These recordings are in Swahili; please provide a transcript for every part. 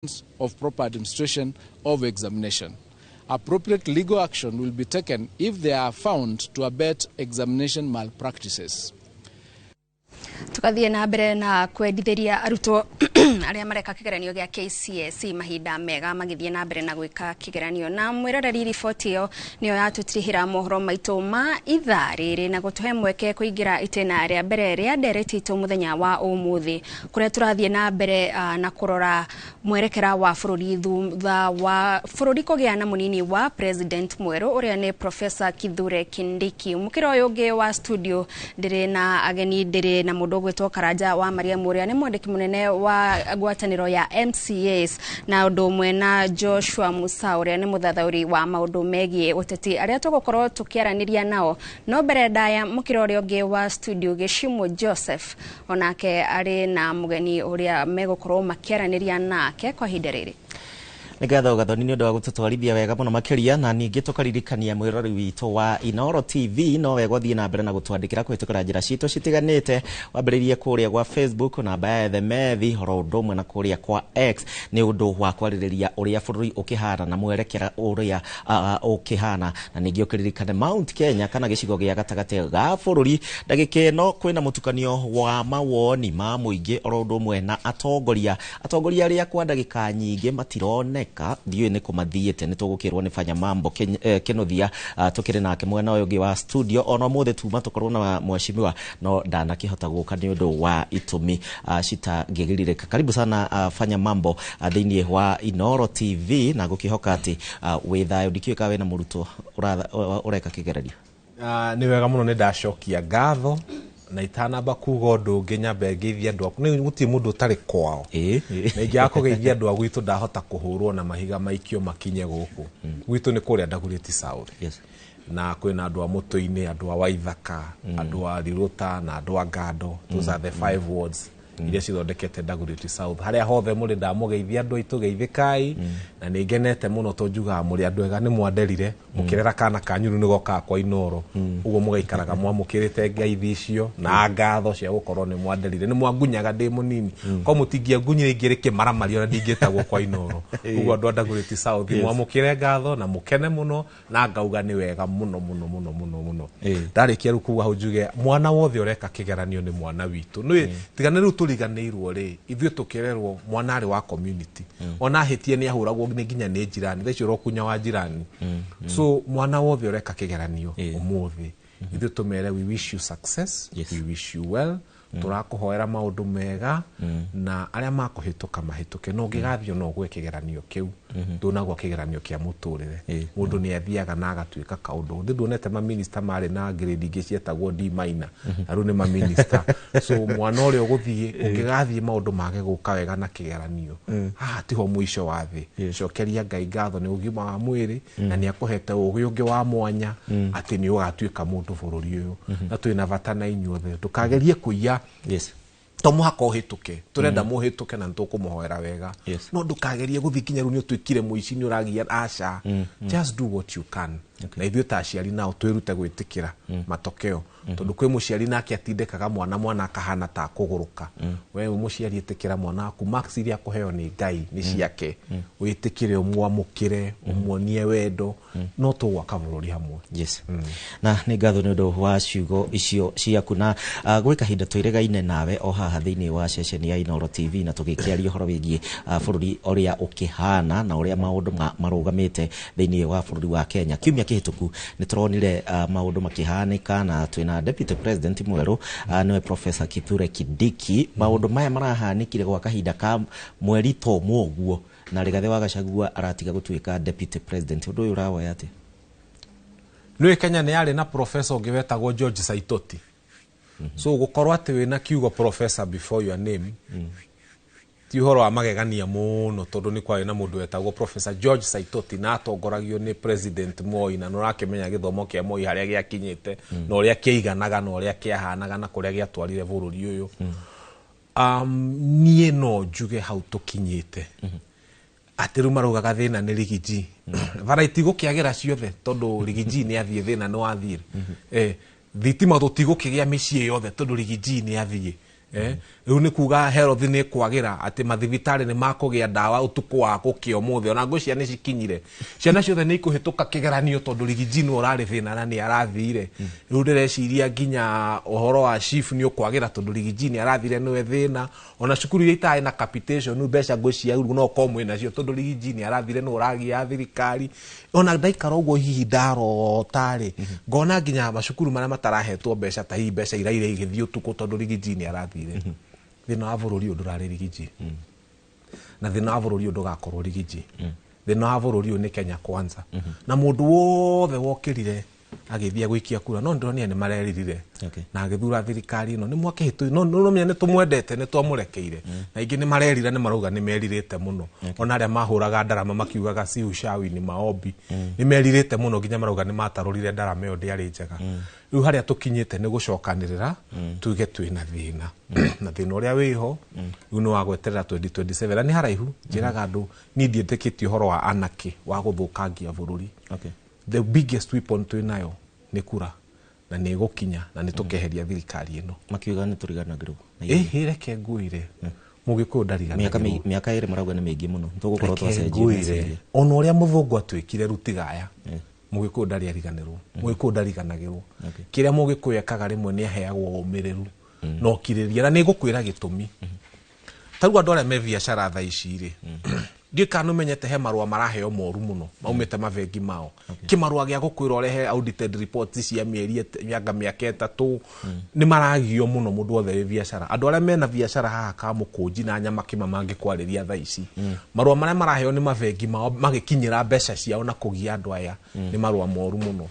of proper administration of examination. Appropriate legal action will be taken if they are found to abet examination malpractices. Tukathie na mbere na kwendithĩria arutwo arĩa mareka kĩgeranio gĩa KCSE mahinda mega magithie na mbere na gwĩka kĩgeranio, na mwĩroreri riboti ĩyo nĩyo yatũtirihĩra mohoro maitũ ma ithaa rĩrĩ na gũtũhe mweke kũingĩra itĩna rĩa mbere rĩa ndereti itũ mũthenya wa ũmũthĩ, kũrĩa tũrathiĩ na mbere na kũrora mwerekera wa bũrũri thutha wa bũrũri kũgĩa na mũnini wa president mwerũ ũrĩa nĩ Professor Kithure Kindiki. Mũkĩra ũyũ ũngĩ wa studio ndĩrĩ na ageni, ndĩrĩ na mũndũ ũgwĩtwo Karanja wa Mariam ũrĩa nĩ mwandĩki mũnene wa ngwatanĩro ya MCAs, na ũndũ ũmwe na Joshua Musa ũrĩa nĩ mũthathaũri wa maũndũ megiĩ ũteti arĩa tũgũkorwo tũkĩaranĩria nao. No mbere ndaya mũkĩra ũrĩa ũngĩ wa studio Gĩcimo Joseph onake arĩ na mũgeni ũrĩa megũkorwo makĩaranĩria nake kwa ihinda rĩrĩ. Nĩgatho gathoni nĩ ũndũ wa gũtũtwarithia wega mũno makĩria, na ningĩ tũkaririkania mwĩrori witũ wa Inooro TV no wega gũthiĩ na mbere na gũtwandĩkĩra kũhĩtũkĩra njĩra citũ citiganĩte, wambĩrĩrie kũrĩa kwa Facebook namba ya Themethi, horo ũndũ ũmwe na kũrĩa kwa X nĩ ũndũ wa kwarĩrĩria ũrĩa bũrũri ũkĩhana na mwerekera ũrĩa ũkĩhana, na ningĩ ũkĩririkane Mount Kenya kana gĩcigo gĩa gatagatĩ ga bũrũri ndagĩka ĩno kwĩna mũtukanio wa mawoni ma mũingĩ oro ũndũ ũmwe na atongoria arĩa kwa ndagĩka nyingĩ matironeka ndiyo nĩ kũmathiĩte. Nĩ tũgũkĩrwo nĩ Fanya Mambo Kĩnuthia tũkĩrĩ nake mwena ũyũ ũngĩ wa studio, ona mũthĩ tuma tũkorwo na mweshimiwa no ndanakĩhota gũka nĩ ũndũ wa itũmi citangĩgĩrĩrĩka. Karibu sana Fanya Mambo thĩinĩ wa Inooro TV, na gũkĩhoka atĩ wĩ thayũ. Ndikĩũka wĩna mũrutwo ũreka kĩgeranio. Nĩ wega mũno, nĩ ndacokia ngatho na itanamba kuga ũndũ ũngĩ nyambe ngeithia andũ aku. Nĩ gũtirĩ mũndũ ũtarĩ kwao, na ingĩaga kũgeithia andũ a gwitũ ndahota kũhũrwo na mahiga maikio makinye gũkũ gwitũ nĩ kũrĩa Dagoretti South. Na kwĩna andũ a Mũtũ-inĩ, andũ a Waithaka, andũ a Rirũta na andũ a Ngando. Those are the 5 wards iria cithondekete Dagoretti South. Harĩa hothe mũrĩ ndamũgeithia andũ aitũ geithĩkai, na nĩ ngenete mũno tonjuga mũrĩ andũ ega, nĩ mwanderire mũkĩrera kana kanyuru nĩ goka kwa Inooro, ũguo mũgaikaraga mwamũkĩrĩte ngeithi icio na ngatho cia gũkorwo nĩ mwanderire, nĩ mwangunyaga ndĩ mũnini kwa mũtingia ngunyire ingĩ rĩkĩmaramari ona ndingĩtagwo kwa Inooro. Ũguo andũ a Dagoretti South mwamũkĩre ngatho na mũkene mũno, na ngauga nĩ wega mũno mũno mũno mũno mũno. Ndarĩkia rĩu kuga hau njuge mwana wothe ũreka kĩgeranio nĩ mwana witũ. Nĩ tigana rĩu tũriganĩirwo rĩ, ithuĩ tũkĩrerwo mwana arĩ wa community, ona hĩtie nĩ ahũragwo nĩ nginya nĩ njirani, thaicio rokunya wa njirani. So mwana wothe ũreka kĩgeranio ũmũthĩ ithuĩ tũmere we wish you success, we wish you well, tũrakũhoera maũndũ mega, na arĩa makũhĩtũka mahĩtũke. No ũngĩgathio no gwe kĩgeranio kĩu ndũnagwa kĩgeranio kĩa mũtũrĩre. Mũndũ nĩ athiaga na agatuĩka kaũndũ. Ndĩduonete ma minister marĩ na grade ingĩ cietagwo D minor, na rĩu nĩ ma minister. So mwana ũrĩa ũgũthiĩ ũngĩgathiĩ maũndũ mage gũka wega na kĩgeranio, haha tiho mũico wa thĩ. Cokeria Ngai ngatho nĩ ũgima wa mwĩrĩ, na nĩ akũhete ũgĩ ũngĩ wa mwanya atĩ nĩ ũgatuĩka mũndũ bũrũri ũyũ, na twĩna bata na inyuothe ndũkagerie kũiya. To mũhaka ũhĩtũke, tũrenda mũhĩtũke na nĩtũkũmũhoera wega. No ndũkagerie gũthiĩ kinya rĩu nĩ ũtuĩkire mũici nĩ ũragia aca. Just do what you can. Na ithuĩ ta aciari nao twĩrute gwĩtĩkĩra matokeo, tondũ kwĩ mũciari nake atindĩkaga mwana akahana ta kũgũrũka. Wewe mũciari ĩtĩkĩra mwana waku marks iria akũheo nĩ Ngai nĩ ciake, wĩtĩkĩre ũmwamũkĩre ũmuonie wendo, no tũgwaka bũrũri hamwe. Na nĩ ngatho nĩ ũndũ wa ciugo icio ciaku, na gwĩ kahinda twĩrĩgaine nawe o haha thĩinĩ wa ceceni ya Inooro TV, na tũgĩkĩaria ũhoro wĩgiĩ bũrũri ũrĩa ũkĩhana na ũrĩa maũndũ marũgamĩte thĩinĩ wa bũrũri wa Kenya. Kiumia kĩhĩtũku nĩ tũronire maũndũ makĩhanĩka na twĩna deputy president mwerũ nĩwe Professor Kithure Kindiki. Maũndũ maya marahanĩkire gwa kahinda ka mweri tomwe ũguo, na Rigathĩ wa Gachagua aratiga gũtuĩka deputy president. Ũndũ ũyũ ũrawoya atĩ? Nĩ Kenya nĩ yarĩ na professor ũngĩ wetagwo George Saitoti. So gũkorwo atĩ wĩna kiugo professor before your name ti ũhoro wa magegania mũno, tondũ nĩ kwarĩ na mũndũ wetagwo Professor George Saitoti na atongoragio nĩ President Moi, na nũrakĩmenya gĩthomo kĩa Moi harĩa gĩakinyĩte na ũrĩa kĩiganaga na ũrĩa kĩahanaga na kũrĩa gĩatwarire bũrũri ũyũ. Niĩ no njuge hau tũkinyĩte atĩ rĩu maraugaga thĩna nĩ Rigiji. Variety gũkĩagĩra ciothe tondũ Rigiji nĩ athiĩ thĩna nĩ wathire. Thitima tũtigũkĩgĩa mĩciĩ yothe tondũ Rigiji nĩ athiĩ. riu ni kuga health ni kwagira ati mathibitari ni makugia ndawa utuku wa gukio muthe ona ngwiciria ni cikinyire ciana ciothe ni ikuhituka kigeranio tondu rigijini urari thina na ni arathire riu ndireciria nginya uhoro wa chief ni ukwagira tondu rigijini arathire niwe thina ona cukuru itae na capitation mbeca ngwiciria no komwe nacio tondu rigijini arathire ni uragia thirikari ona ndaikara uguo hihi ndarotari ngona nginya macukuru maria matarahetwo mbeca ta hii mbeca iraire igithii utuku tondu rigijini arathire thina wa bururi undu rari rigiji na thina wa bururi undu gakorwo rigiji thina wa bururi ni Kenya kwanza na mundu wothe wokirire agithia gwikia kura no ndiro ni mareririre na agithura thirikari no ni mwake hitu no menya ni tumwendete ni twamurekeire na ingi ni marerira ni marauga ni meririte muno ona aria mahuraga ndarama makiugaga si ushawi ni maombi ni meririte muno nginya marauga ni matarurire ndarama yo ndiari njega riu haria tukinyite ni gucokanirira tuge twina thina na thina uria wiho riu ni wa gweterera 2027 ni haraihu njiraga andu ni ndietikitie horo wa anaki wa guthukangia bururi the biggest weapon twinayo ni kura na ni gukinya na ni tukeheria thirikari ino makiuga ni turiganagirwo reke nguire mugikuyu ndariganagirwo miaka iri marauga ni mingi muno tugukorwo twacenjia ona uria muthungu atwikire rutigaya mugikuyu ndariganirwo mugikuyu ndariganagirwo kiria mugikuyu ekaga rimwe ni aheagwo umiriru no kiriria na ni gukwira gitumi taruga ndore me biashara tha ici ri ndikanu menyete he marua maraheo moru muno maumite mavengi mao kimarua gia gukwira orehe audited reports cia mieri miaka etatu ni maragio muno mundu othe wi biashara andu aria mena biashara haha ka mukunji na nyama kima mangi kwariria tha ici marua maria maraheo ni mavengi mao magikinyira mbeca ciao na kugia andu aya ni marua moru muno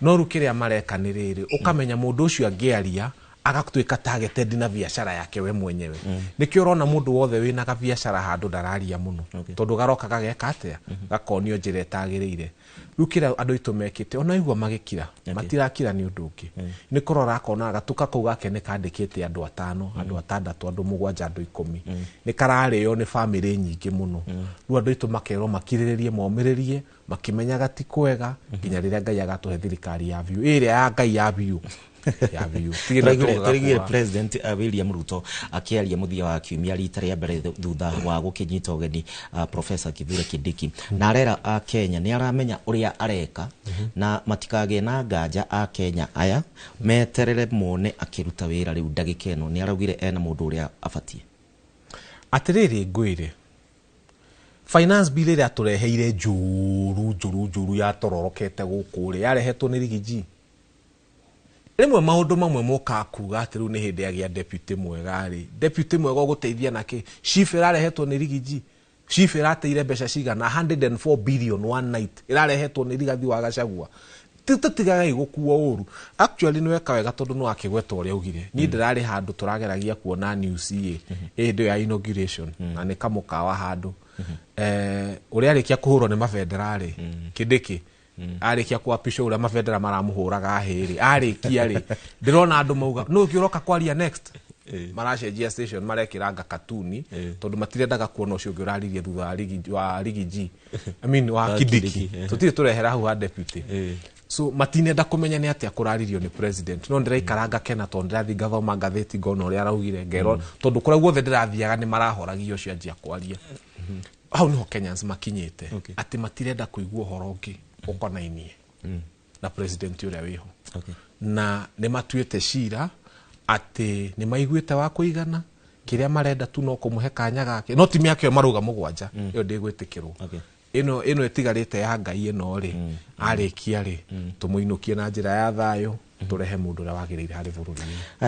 no rukiria mareka ni riri ukamenya mundu ucio angiaria agakutwika targeted na biashara yake we mwenyewe nikio urona mundu wothe wina ga biashara handu ndararia muno tondu garoka gageka atia gakonio njire tagirire rukira andu itu mekite ona igwa magikira matirakira ni undu ungi ni kurora kona gatuka kau gake ni kandikite andu 5 andu 6 andu 7 andu 10 ni karareo ni family nyingi muno ru andu itu makero makiriririe momiririe makimenya gatikwega nginya riria Ngai agatuhe thirikari ya view iria ya Ngai ya view Tũrigire President William Ruto akiaria muthia wa kiumia rita rĩa mbere thutha wa gukinyita ũgeni Professor Kithure Kindiki na arera a Kenya ni aramenya uria areka na matikage na nganja a Kenya aya meterere mone akiruta wira riu ndagika ĩno ni araugire ena mundu uria abatie atiriri ngwire finance bill ĩrĩa tureheire njuru ya tororokete gũkũ ri yarehetwo ni rigiji rimwe maundu mamwe moka kuga ati riu ni hindi ya deputy mwega ri deputy mwega guteithia nake chief irarehetwo ni rigiji chief irateire mbeca cigana 104 billion one night irarehetwo ni rigathi wa Gachagua tutigaga igukuwa uru actually ni weka wega tondu no akigwetwo uri ugire ni ndirari handu turageragia kuona news indi ya inauguration na ni kamukawa handu uri arikia kuhurwo ni mafederali Kindiki arikia kuapisha ura mafedera maramuhuraga ahiri arikia ri ndirona andu mauga no kiuroka kwaria next maracenjia station marekiranga katuni tondu matirendaga kuona ucio ungi uraririe thutha wa rigiji I mean wa Kindiki tutire turehera hu ha deputy so matinenda kumenya ni atia kuraririo ni president no ndireikaranga kena tondu ndirathi gathoma ngatheti ngona uria araugire ngero tondu kuria guothe ndirathiaga ni marahoragia ucio anjia kwaria hau niho Kenyans makinyite ati matirenda kuigua horo ungi ukonainie na president uria wiho na ni matuite cira ati ni maiguite wa kuigana kiria marenda tu no kumuhe kanya gake no timi yake maruga mugwanja iyo ndigwitikirwo ino etigarite ya Ngai ino ri arikia ri tumuinukie na njira ya thayo turehe mundu ria wagirire hari bururi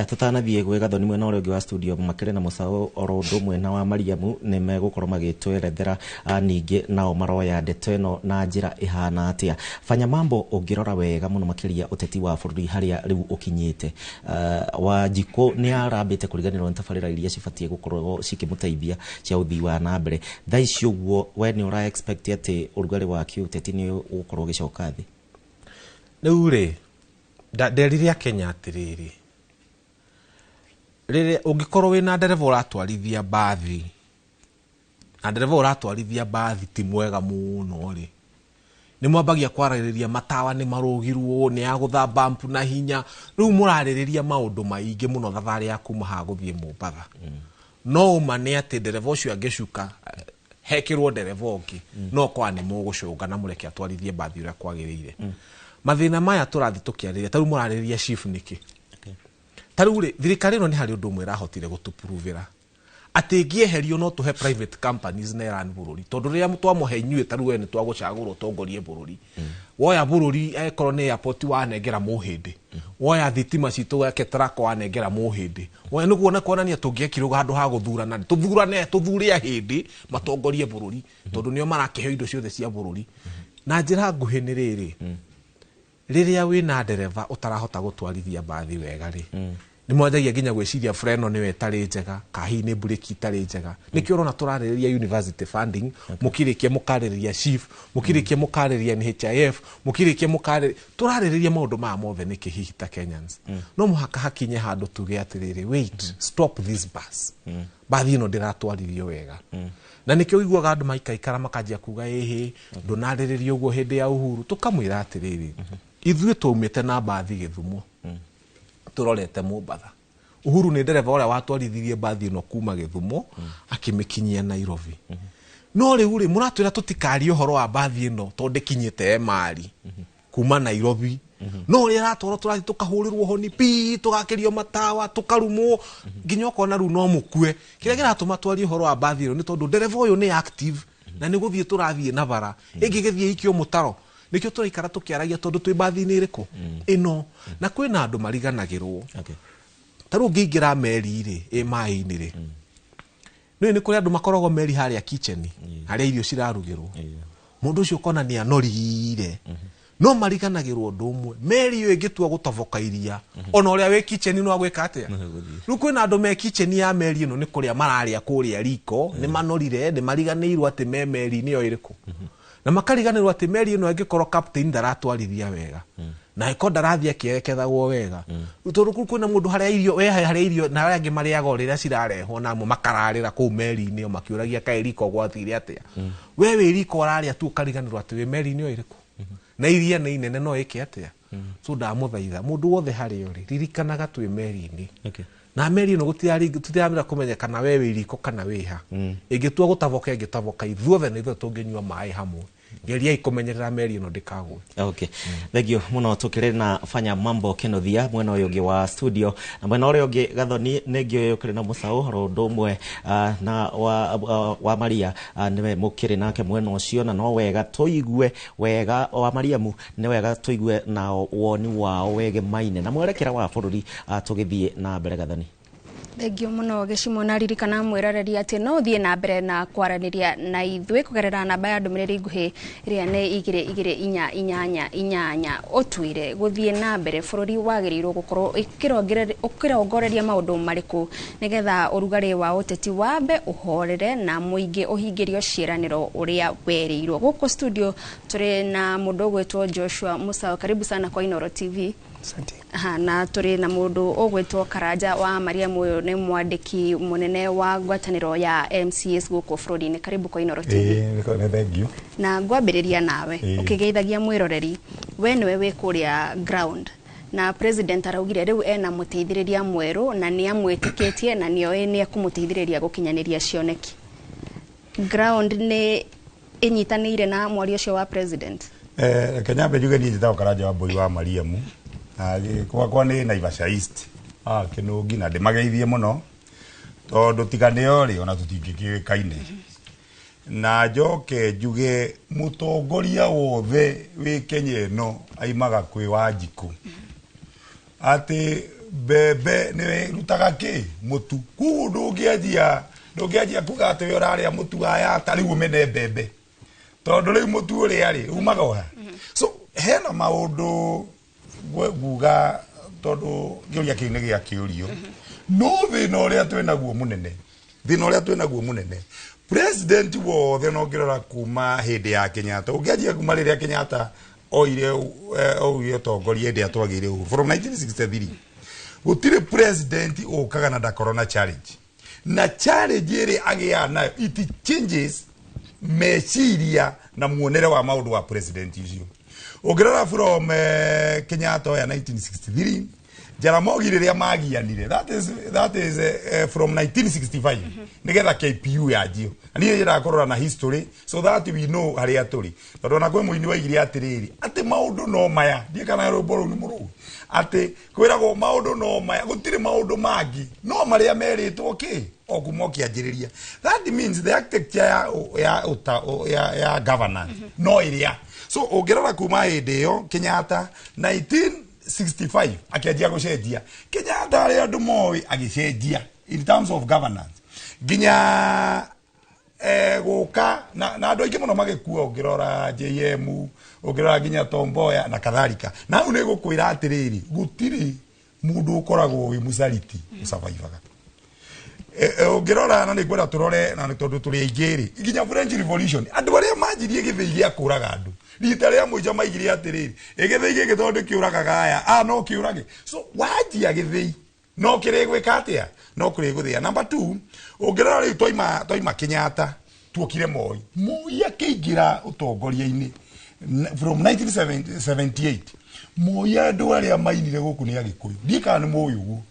tutanathie gwe gathoni mwena uria ungi wa studio makire na musao oro ndu mwena wa Mariamu ni megukorwo magitwerethera ningi nao maroya ndeto ino na njira ihana atia fanya mambo ungirora wega muno makiria uteti wa bururi haria riu ukinyite Wanjiko ni arambite kuriganirwo ntabarira iria cibatie gukorwo cikimuteithia cia uthii wa na mbere thaici uguo we ni ura expect ati Ũrugarĩ wa kiuteti ni ukorwo gicoka thi riu ri nderiria Kenya atiriri riri ungikorwo wina ndereva uratwarithia bathi na ndereva uratwarithia bathi ti mwega muno ri nĩ mwambagia kwarĩrĩria matawa nĩ marũgirwo nĩ agũtha bump na hinya rĩu mũrarĩrĩria maũndũ maingĩ mũno thabarĩ ya kuma ha gũthiĩ Mombatha no uma nĩ atĩ ndereva ũcio angĩcuka hekĩrwo ndereva ũngĩ no kwa nĩ mũgũcũnga na mũreke atwarithie mbathi ũrĩa kwagĩrĩire mathĩna maya tũrathi tũkĩarĩrĩria tarĩu mũrarĩrĩria chief nĩkĩ tarĩu rĩ thirikari ĩno nĩ harĩ ũndũ ũmwe ĩrahotire gũtũpuruvĩra atĩ ngĩeherio no tũhe private companies na ĩrani bũrũri tondũ rĩrĩa twamũhe inyuĩ tarĩu we nĩ twagũcagũrwo tongorie bũrũri woya bũrũri akorwo nĩ airport wanengera mũhĩndĩ woya thitima citũ weke trako wanengera mũhĩndĩ woya nĩguo kuonania tũngĩekirwo handũ ha gũthurana tũthure ahĩndĩ matongorie bũrũri tondũ nĩo marakĩheo indo ciothe cia bũrũri na njĩra nguhĩ nĩ rĩrĩ rĩrĩa wĩna ndereva ũtarahota gũtwarithia mbathi wega rĩ nĩ mwanjagia nginya gwĩciria freno nĩwe ĩtarĩ njega kahi nĩ bureki itarĩ njega nĩkĩo ũrona tũrarĩrĩria university funding mũkirĩkia mũkarĩrĩria chief mũkirĩkia mũkarĩrĩria NHIF mũkirĩkia tũrarĩrĩria maũndũ maya mothe nĩkĩ hihi ta Kenyans no mũhaka hakinye handũ tuge atĩrĩrĩ wait stop this bus mbathi ĩno ndĩratwarithio wega na nĩkĩo ũiguaga andũ maikaikara makanjia kuga ĩhĩ ndũnarĩrĩria ũguo hĩndĩ ya Uhuru tũkamwĩra atĩrĩrĩ ithuĩ twaumĩte na mbathi Gĩthumo turorete Mombatha Uhuru nĩ ndereva ũrĩa watwarithirie mbathi ĩno kuma Gĩthumo akĩmĩkinyia Nairobi no rĩu rĩ mũratwĩra tũtikarie ũhoro wa mbathi ĩno tondũ ĩkinyĩte Emari kuma Nairobi no rĩrĩa ratwarwo tũrathi tũkahũrĩrwo honi pi tũgakĩrio matawa tũkarumwo nginya ũkona rĩu no mũkue kĩrĩa kĩratũma twarie ũhoro wa mbathi ĩno nĩ tondũ ndereva ũyũ nĩ active na nĩ gũthiĩ tũrathiĩ na bara ĩngĩgĩthiĩ ikio mũtaro nĩkĩo tũraikara tũkĩaragia tondũ twĩ mbathi-inĩ ĩrĩkũ ĩno na kwĩna andũ mariganagĩrwo tarĩu ũngĩingĩra meri rĩ ĩ maĩ-inĩ rĩ nĩ kũrĩ andũ makoragwo meri harĩa kitchen harĩa irio cirarugĩrwo mũndũ ũcio ũkona nĩ anorire no mariganagĩrwo ũndũ ũmwe meri ĩyo ĩngĩtua gũtoboka iria ona ũrĩa wĩ kitchen no agwĩka atĩa rĩu kwĩna andũ me kitchen ya meri ĩno nĩ kũrĩa mararĩa kũrĩa riko nĩ manorire nĩ mariganĩirwo atĩ me meri-inĩ ĩyo ĩrĩkũ na makariganĩrwo atĩ meri ĩno angĩkorwo captain ndaratwarithia wega na ĩko ndarathiĩ akĩerekethagwo wega tondũ kwĩna mũndũ harĩa irio harĩa irio na arĩa angĩ marĩaga rĩrĩa cirarehwo namo makararĩra kũu meri-inĩ makĩũragia kaĩ riko gwathire atĩa we wĩ riko ararĩa tu ũkariganĩrwo atĩ wĩ meri-inĩ ĩyo ĩrĩkũ na iria nĩ inene no ĩke atĩa so ndamũthaitha mũndũ wothe harĩa ũrĩ ririkanaga twĩ meri-inĩ na meri ĩno gũtiramĩra kũmenya kana we wĩ riko kana wĩ ha ĩngĩtua gũtaboka ĩngĩtaboka ithuothe nĩ ithuothe tũngĩnyua maĩ hamwe geria ikumenyerera meri ĩno ndĩkagwe okay thegio muno tukire na fanya mambo kenothia mwena ũyũ ũngĩ wa studio na mwena ũrĩa ũngĩ gathoni nĩ ngĩ ũkĩrĩ na mũsaũ rũndũ ũmwe na wa Maria nĩwe mũkĩrĩ nake mwena ũcio na no wega tũigue wega wa Mariamu nĩ wega tũigue na woni wao wege maine na mwerekera wa bũrũri tũgĩthiĩ na mbere gathoni Thengio muno gĩcimo na ririkana mwĩroreri atĩ no thiĩ na mbere na kwaranĩria na ithuĩ kũgerera namba ya ndũmĩrĩri nguhĩ ĩrĩa nĩ 2288 ũtwĩre gũthiĩ na mbere bũrũri wagĩrĩirwo gũkorwo ũkĩrongoreria maũndũ marĩkũ nĩgetha ũrugarĩ wa ũteti wambe ũhorere na mũingĩ ũhingĩrio ciĩranĩro ũrĩa werĩirwo gũkũ studio tũrĩ na mũndũ ũgwĩtwo Joshua Musau karibu sana kwa Inooro TV. Asante. Na tũrĩ na mũndũ ũgwĩtwo Karanja wa Mariamu ũyũ nĩ mwandĩki mũnene wa ngwatanĩro ya MCS gũkũ bũrũri-inĩ karibu kwa Inooro TV. Thank you. Na ngwambĩrĩria nawe ũkĩgeithagia mwĩroreri we nĩwe wĩ kũrĩa ground na president araugire rĩu ena mũteithĩrĩria mwerũ na nĩ amwĩtĩkĩtie na nĩ akũmũteithĩrĩria gũkinyanĩria cioneki ground nĩ inyitanĩire na mwario ũcio wa president. Kenya mbejuge ni njĩtagwo Karanja wa Mbũi wa Mariamu kwa nĩ Naivasha East kĩnũngi na ndĩmageithie mũno tondũ tiganĩo rĩ ona tũtingĩkĩkaine na njoke njuge mũtongoria wothe wĩ Kenya ĩno aimaga kwĩ Wanjikũ atĩ mbembe nĩ rutaga kĩ mũtu kuũ ndũngĩanjia kuga atĩ we ũrarĩa mũtu aya tarĩu ũmene mbembe tondũ rĩu mũtu ũrĩa rĩ umaga oha so hena maũndũ guga tondũ gĩũria kĩu nĩ gĩa kĩũrio no thĩna ũrĩa twĩnaguo mũnene president wothe no ngĩrora kuma hĩndĩ ya Kenyatta ũngĩanjia kuma rĩrĩa Kenyatta oire ũtongoria hĩndĩ atwagĩire ũhuru from 1963 gũtirĩ president ũkaga na ndakorwo na challenge ĩrĩa agĩa nayo it changes meciria na muonere wa maundu wa president ucio ungirora from Kenyatta ya 1963 Jaramogi riria magianire that is from 1965 nigetha KPU yajio ani njira korora na history so that we know haria turi tondu na kwe muini waigire atiriri ati maundu no maya die kana roboro ni muru ati kwiragwo maundu no maya gutire maundu mangi no maria meritwo ki okumokia njiriria that means the architecture ya governance no iria so ungirora kuma hindi yo Kenyatta 1965 akianjia gucenjia Kenyatta ari andu moi agicenjia in terms of governance ginya guka na andu aingi muno magikua ungirora JM ungirora ginya Tomboya na kadhalika na u ni gukwira atiriri gutiri mundu ukoragwo wi musaliti usavaivaga ungirora na ni gwera turore na ni tondu turi aingiri ginya French Revolution andu aria manjirie githii gia kuraga andu rita ria muijo maigire atiriri igithii githondu kiuraga gaya no kiurage so wajia githii no kire gwika atia no kire guthia number 2 ungirora ri toima Kenyatta tuokire Moi akiingira utongoria-ini from 1978 Moi andu aria mainire guku ni agikuyu ndika ni Moi uguo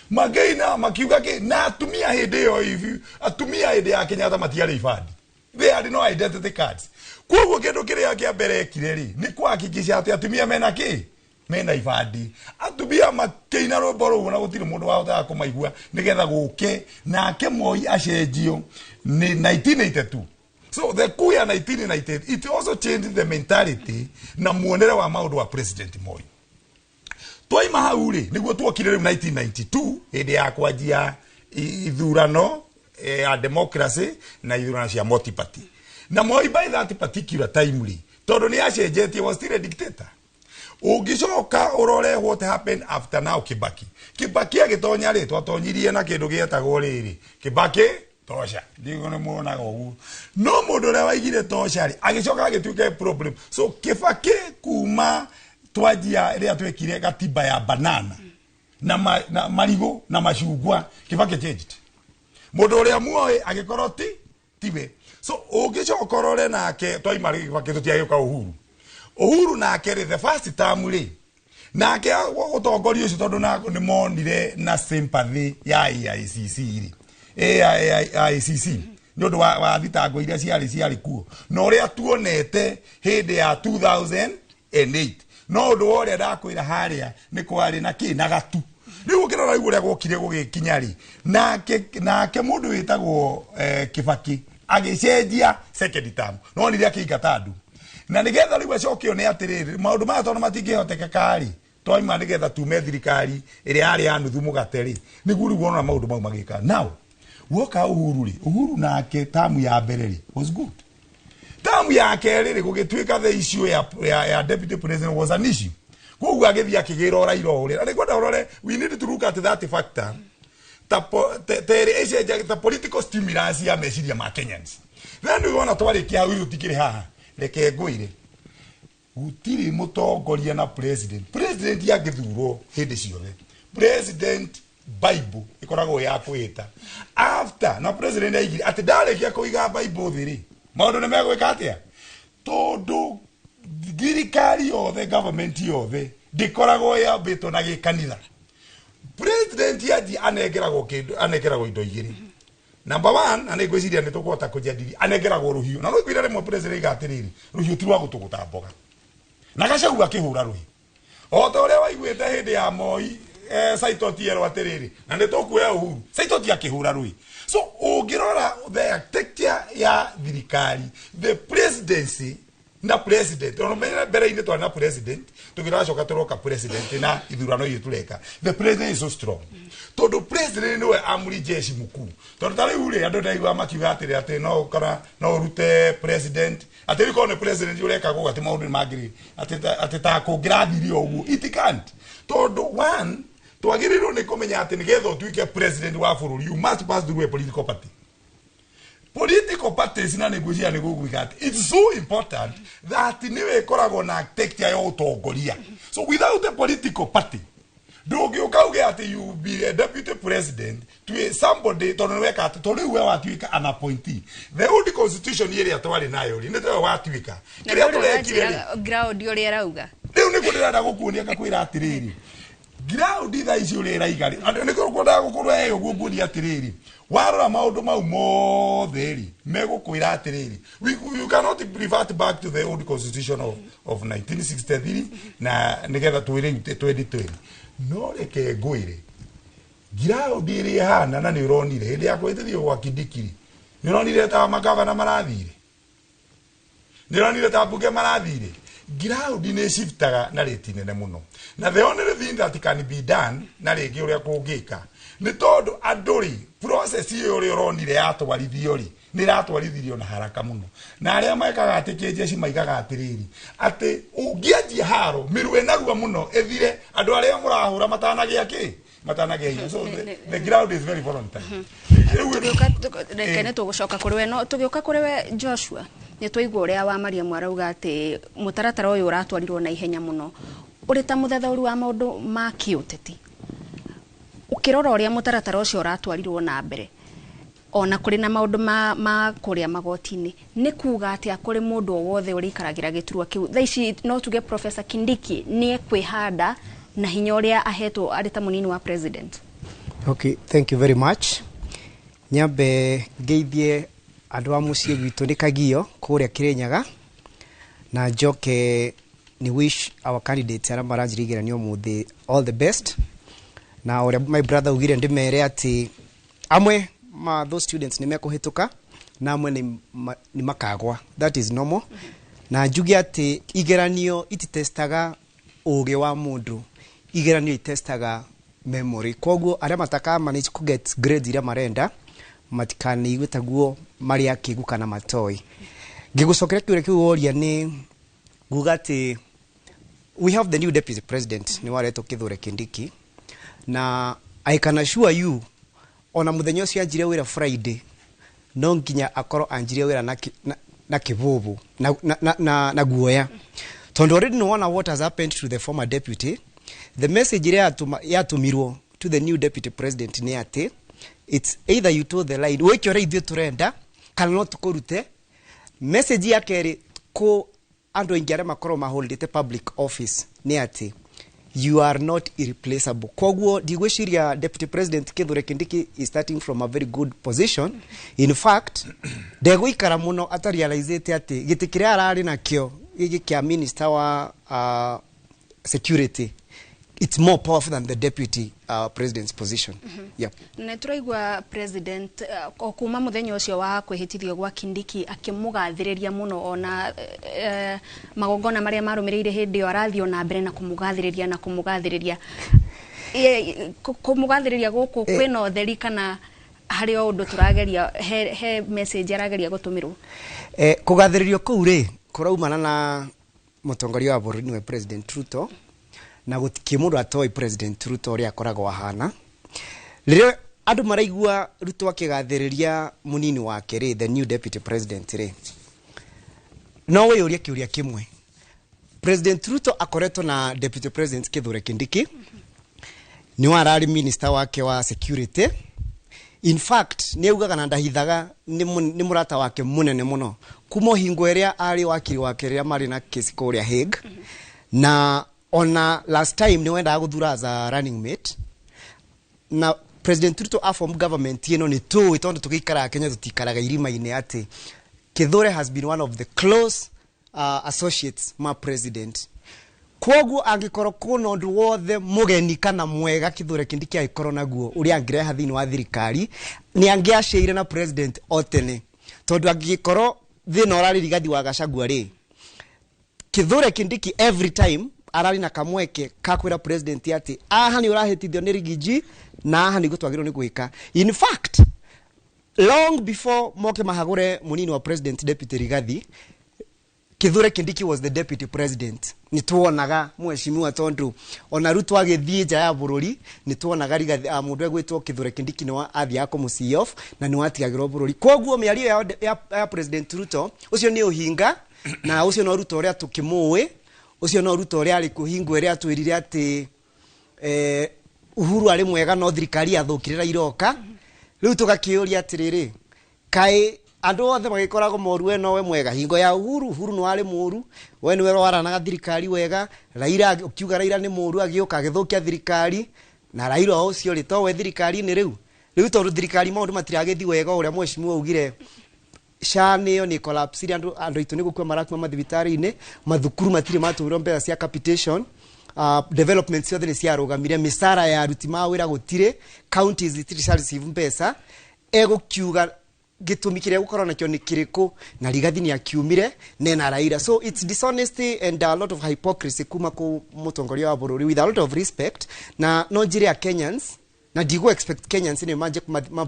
mageina makiuga ke na atumia hindi yo hivi atumia hindi ya Kenyatta matiari ifadi they had no identity cards koguo kindu kiria kia mbere kireri ni kuhakikisha ati atumia mena ifadi atumia makeina roboro na gutire mundu wahota kumaigua nigetha guke nake Moi acenjio ni 1982 so the coup ya 1998 it also changed the mentality na muonere wa maundu wa president Moi toima hauri niguo tuokire 1992 hindi ya kwanjia ithurano ya democracy na ithurano cia multi-party na Moi by that particular timely tondu ni acenjetie was still a dictator ugicoka urore what happened after now Kibaki agitonya ri twatonyirie na kindu gietagwo riri Kibaki tosha ndigo ne muona gogu no mundu ria waigire tosha ri agicoka agituika problem so Kibaki kuma twajia ria twekire gatiba ya banana na marigo na mashugwa Kibaki changed mundu ria muoe agikorwo tibe so ugicoka urore nake twaimari Kibaki tutiagioka Uhuru nake ri the first term ri nake utongoria ucio tondu na ni monire na sympathy ya ICC ri ICC nyondo wa thitango iria ciari kuo no ria tuonete hindi ya 2008 no ndu wore ndakwira haria ni kwari na ki na gatu riu kirora igure gukire gugikinyari nake mundu witagwo Kibaki agicenjia second term no ni ria kingatandu na nigetha riu acokio ni atiriri maundu ma tondu matingihoteka kari toima nigetha tume thirikari iri ari ya nuthu mugateri niguo riu wona maundu mau magika now woka Uhuru nake tamu ya mbere ri was good tamu ya keri ri gugituika the issue ya deputy president was an issue koguo agithia kigira Raila uri na nikwenda urore we need to look at that factor the political stimulus ya meciria ma Kenyans then we want to warikia huyu tikire haha reke ngwire gutiri mutongoria na president yagithurwo hindi ciothe president Bible ikoragwo ya kwita after na president aigire ati ndarekia kuiga Bible thiri maundu ni megwika atia tondu thirikari yothe government yothe ndikoragwo ya bito na gikanitha president yaji anegeragwo indo igiri number 1 ane gwiciria ni tukota kujadili anegeragwo ruhiu na rwibira rimwe president igatiriri ruhiu ti rwa gutuguta mboga na gacau akihura ruhiu o ta uria waiguite hindi ya Moi saitoti yero atiriri na ni tukuya Uhuru saitoti akihura ruhiu so ungirora the architecture ya thirikari the presidency na president ono mbere ine twana president tugiracoka turoka president na ithurano iyo tureka the president is so strong tondu president niwe amuri jeshi mukuu tondu tari ure andu ndaigwa makiuga atiri ati no rute president atiri kone president ureka go ati maundu magiri ati ta kungrathiri oguo it can't tondu one twagirirwo ni kumenya ati nigetha utuike president wa bururi you must pass through a political party. Political parties na negotiate negotiate. It's so important that niwe koragwo na architecture ya utongoria. So without a political party, ndũngĩũka uge ati you be a deputy president to somebody tondu weka ati tondu we watuika an appointee. The old constitution ĩrĩa twari nayo ri nĩtwe watuika kĩrĩa tũrekire ground ũrĩa rauga rĩu nĩguo ndĩrenda gũkuonia ngakwĩra atĩrĩrĩ ground thaa ici ũrĩa ĩraiga rĩ nĩguo ngwendaga gũkorwo heyo guo nguonia atĩrĩrĩ warora maũndũ mau mothe rĩ megũkwĩra atĩrĩrĩ you cannot revert back to the old constitution of 1963 na nĩgetha twĩre 2020 no reke ngwĩre ground ĩrĩa ĩhana na nĩ ũronire hĩndĩ ya kwĩtithio gwa Kindiki nĩ ũronire ta magavana marathire nĩ ũronire ta mbunge marathire ground nĩ shiftaga na rate nene mũno na the only thing that can be done na rĩngĩ ũrĩa kũngĩka nĩ tondũ andũ rĩ process ĩyo ũrĩa ũronire yatwarithio rĩ nĩ ratwarithirio na haraka mũno na arĩa mekaga atĩ kĩnjeshi maigaga atĩrĩrĩ atĩ ũngĩanjia haro mĩrũ ĩnarua mũno ĩthire andũ arĩa mũrahũra matanagĩa kĩ matanagĩa hinya so the ground is very volatile. Rekene tũgũcoka kũrĩ we no tũgĩũka kũrĩ we Joshua nĩ twaigua ũrĩa wa Mariam arauga atĩ mũtaratara ũyũ ũratwarirwo na ihenya mũno ũrĩ ta mũthathaũri wa maũndũ ma kĩũteti ukirora ũrĩa mũtaratara ũcio ũratwarirwo na mbere ona kũrĩ na maũndũ ma kũrĩa magoti-inĩ nĩ kuuga atĩ kũrĩ mũndũ o wothe ũrĩ ikaragĩra gĩturwa kĩu thaa ici no tuge Professor Kindiki nĩ ekwĩhanda na hinya ũrĩa ahetwo arĩ ta mũnini wa president. Okay, thank you very much. Nyambe ngeithie andũ a mũciĩ gwitũ nĩ Kagio kũrĩa Kĩrĩnyaga na njoke ni wish our candidates arĩa maranjĩrĩgĩranio mũthĩ all the best na ũrĩa my brother ugire ndĩmere atĩ amwe those students nĩ mekũhĩtũka na amwe nĩ makagwa, that is normal. Na njuge atĩ igeranio ititestaga ũgĩ wa mũndũ, igeranio itestaga memory. Koguo arĩa mataka manage to get grades iria marenda matikani igwetaguo mari akigu kana matoi. Ngĩgũcokera kĩũria kĩu woria nĩ nguga atĩ we have the new deputy president ni waretwo Kithure Kindiki na I can assure you ona muthenya ũcio anjire wĩra Friday no nginya akorwo anjire wĩra na kĩbũbũ na guoya tondu already no one what has happened to the former deputy. The message yatumirwo to the new deputy president ni ati it's either you toe the line weke ora ithuĩ turenda kana no tukurute message yake ri ko andu ingi arĩa makorwo maholdete public office ni ati you are not irreplaceable. Koguo ndigwĩciria deputy president Kithure Kindiki is starting from a very good position. In fact ndegũikara mũno atarealizate ati gĩtĩ kĩrĩa ararĩ nakĩo gĩkĩ kĩa minister wa security it's more powerful than the deputy president's position. Yeah. Na turaigua president okuma muthenya ucio wa kwihitithio gwa Kindiki akimugathiriria muno ona magongona maria marumireire hindi yo arathio na mbere na kumugathiriria kumugathiriria guku kwina utheri kana hari o undu turageria he message arageria gutumirwo kugathiririo kuu ri kuraumana na mutongoria wa bũrũri we President Ruto na gũtikĩ mũndũ atoi President Ruto ũrĩa akoragwo ahana rĩrĩa andũ maraigua Ruto akĩgathĩrĩria munini wake rĩ the new deputy president rĩ no we ũria kĩũria kĩmwe President Ruto akoretwo na deputy president Kithure Kindiki ni warari minister wake wa security. In fact ni augaga na ndahithaga ni murata wake munene muno kuma hingo ĩrĩa arĩ wakiri wake rĩrĩa marĩ na kesi kũrĩa Hague na ona last time ni wenda guthura as a running mate na President Ruto form government ino ni tu itondo tukikara Kenya tutikaraga irima-inĩ ati Kithure has been one of the close associates ma president. Koguo angikorwo kuna undu wothe mugeni kana mwega Kithure Kindiki aikorwo naguo uria angireha thini wa thirikari ni angiaceire na president otene tondu angikorwo thina urari Rigathi wa Gachagua ri Kithure Kindiki every time arari na kamweke kakwira president ati aha ni urahitithio ni Rigiji na aha ni gutwagirwo ni gwika. In fact long before moke mahagure munini wa president deputy Rigathi Kithure Kindiki was the deputy president. Ni tuonaga mheshimiwa tondu ona Ruto agithie nja ya bũrũri ni tuonaga Rigathi mundu egwitwo Kithure Kindiki ni athia akumusi off na ni watigagirwo bũrũri. Koguo miario ya president Ruto ucio ni uhinga na ucio no Ruto uria tukimũĩ ucio no Ruto uria ari kuhingo iria twirire ati Uhuru ari mwega no thirikari yathukirira iroka riu tugakiuria atiriri kai andu othe magikoragwo moru eno we mwega hingo ya Uhuru no ari muru we niwe waranaga thirikari wega Raila ukiuga Raila ni muru agioka agithukia thirikari na Raila ucio ri to we thirikari ni riu tondu thirikari maundu matiragethi wega uria mweshimwe ugire shane yo ni collapse andu itu ni gukua marakuma mathibitari-ini mathukuru matire maturo mbera cia capitation development ciothe ni ciarugamire misara ya aruti mawira gutire counties zitiri receive mbesa kiuga gitumi kiria gukorwo nakyo ni kiriku na rigathi ni akiumire nena Raila so it's dishonesty and a lot of hypocrisy kuma ku mutongoria wa bururi with a lot of respect na no njire ya Kenyans na digo expect Kenyans ni manje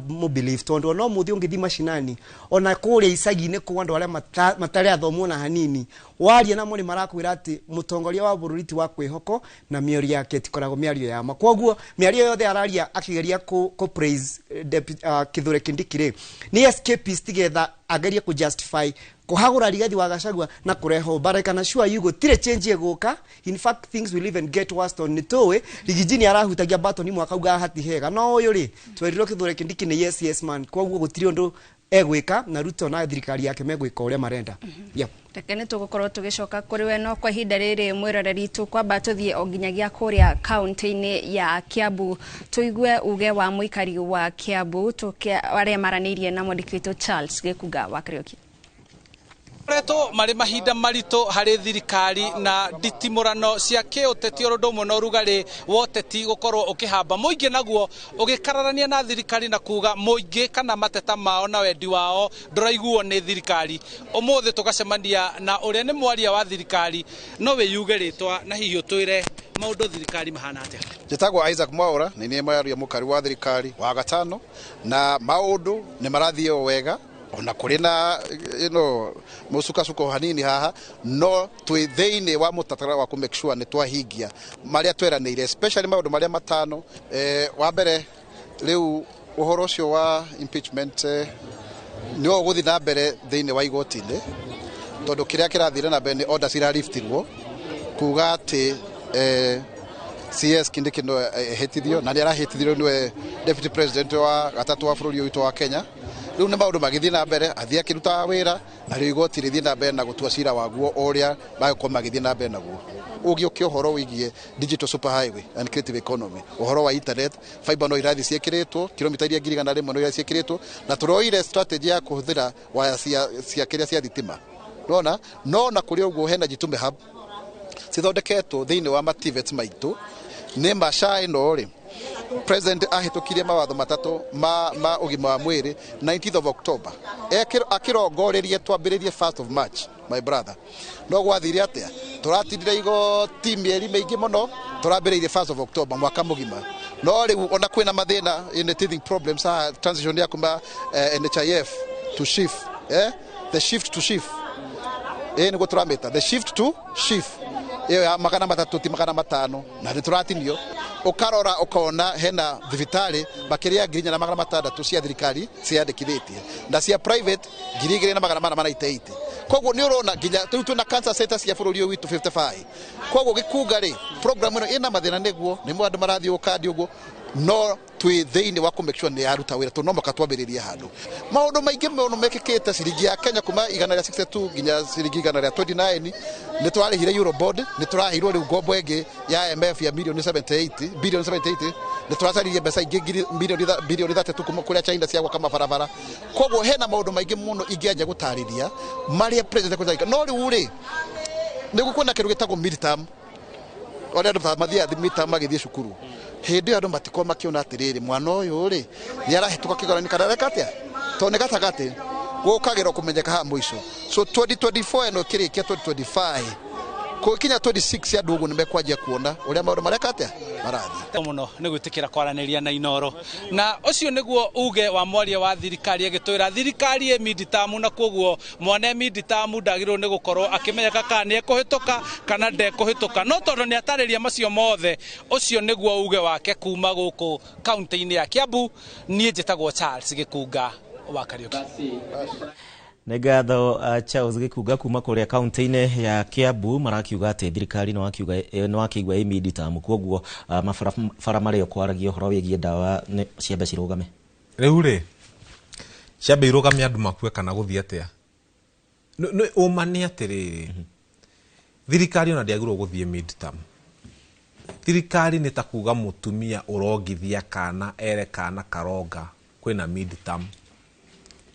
mo believe tondo no muthi ungithi mashinani ona kuria icagi-ini ku andu aria matari athomo na hanini waria namo ni marakwira ati mutongoria wa bururi ti wa kwihoko na miori yake tikorago miario ya makwoguo miario yothe araria akigeria ku praise Kithure Kindiki ni escapist getha ageria ku justify kuhagura rigathi wa Gachagua na kureho baraka na sure yugo tire change eguka in fact things will even get worse on nitowe rigijini arahutagia batoni mwaka uga hati hega no uyu ri tweriro Kithure Kindiki ni yes man kwoguo gutiri undu egwika na Ruto na thirikari yake megwika uria marenda yep tekene tugukorwo tugicoka kuri we no kwa ihinda riri mwiroreri tu kwamba tuthie onginyagia kuria county-ini ya Kiambu tuigue uge wa muikari wa Kiambu aria maranirie na mwandiki Charles Gikuga wa Karioki Reto mari mahinda marito hari thirikari na nditimurano cia kiuteti urundu na Ũrugarĩ woteti gukorwo ukihamba muingi naguo ugikararania na thirikari na kuga muingi kana mateta mao na wendi wao nduraiguo ni thirikari umuthi tugacemania na uria ni mwaria wa thirikari no we yuge ritwa na hihi utwire maundu thirikari mahana atia Njitagwo Isaac Mwaura ni mwaria mukari wa thirikari wa gatano na maundu ni marathie wega ona kuri na musuka hanini haha no twi thiini wa mutatara wa ku make sure ni twahingia maria tweranire especially maundu maria matano wa mbere riu uhoro ucio wa impeachment ni uguthi na mbere thiini wa igoti-ini tondu kiria kirathire na mbere ni order cira liftirwo kuga ati CS Kindiki no hetithio na ni arahitithio niwe deputy president wa gatatu wa bururi witu wa Kenya riu ni maundu magithii na mbere athia kiruta wira na riu igoti rithii na mbere na gutua cira waguo uria bagiko magithii na mbere naguo ugiukia uhoro wigie digital super highway and creative economy uhoro wa internet fiber no irathi ciekiritwo kilomita iria 100 no irathi ciekiritwo na turoire strategy ya kuhuthira waya cia kiria cia thitima no kuri uguo hena Jitume hub cithondeketwo thiini wa mativets maitu ni masha ino ri President ahitukirie mawatho matatu ma ugima wa mwiri 19th of October akirongorerie twambiririe 1st of March my brother no gwathire atia turatindira igoti mieri maingi muno turambiririe 1st of October mwaka mugima no riu ona kwina mathina in teething problems transition ya kuma NHIF to shift the shift to shift ni guturamita the shift to shift ya magana matatu ti magana matano na nituratinio ukarora ukona hena thibitari makiria ngirinya na magana matandatu cia thirikari ciandikithitie na cia private ngirigire na magana mana itaite koguo ni urona nginya tu na cancer center cia bururi witu 55 koguo gikuga ri program ino ina mathina niguo ni mwandu marathi ukandi uguo no twi thiini wa ku make sure ni aruta wira to no makatwambiriria handu maundu maingi muno mekikite ciringi ya Kenya kuma 162 nginya ciringi 129 ni twarihire Eurobond ni turahirwo riu ngombo enge ya IMF ya billion 78 ni turacaririe mbeca ingi billion 3 kuma kuria China cia gwaka mabarabara koguo hena maundu maingi muno ingianja gutariria maria president kuzaika no riu ri ni gukuna kindu gitagwo midterm ore andu mathia midterm magithie cukuru hindi andu matiko makiona atiriri mwana uyu ri ni arahituka kigorani kana rekatia to ne gatagati gukagira kumenyeka ha muico so 2024 eno kirikia 2025 ko kinya 26 andu ugu nimekwaje kuona uria maundu marekatia marathi muno ni gwitikira kwaraniria na Inoro na ucio niguo uge wa mwaria wa thirikari agitwira thirikari e midterm na koguo mwana midterm ndagirwo ni gukorwo akimenyeka kana ekuhituka kana ndekuhituka no tondu ni atariria macio mothe ucio niguo uge wake kuma guku county-ini ya Kiambu nie njitagwo Charles Gikuga wa Karioki Negatho Charles Gikuga kuma kuria kaunti-ini ya Kiambu marakiuga ati thirikari no akigwa imidi tamu koguo mabara mario kwaragia horo wigie ndawa ciambe cirugame riu ri ciambe irugame andu makue kana guthie atia no umane atiriri thirikari ona ndiagirwo guthie midterm thirikari ni ta kuga mutumia urongithia kana ere kana karonga kwina midterm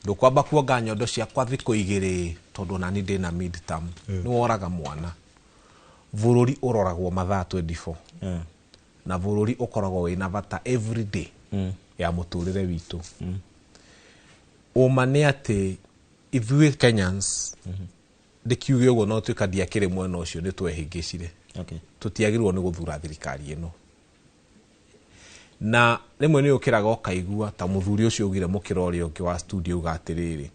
ndukwamba kuonga nyondo ciakwa thikũ igĩrĩ tondu nani ndi na midterm ni woraga mwana bũrũri uroragwo mathaa 24 na bũrũri ukoragwo wina bata every day ya mũtũrĩre witũ umane ati ithuĩ Kenyans ndikiuge uguo no twika ndiakire mwena ucio ni twehingicire tutiagirwo ni guthura thirikari ino na rimwe ni ukiraga ukaigua ta muthuri ucio ugire mukira uria ungi wa studio ugatiriri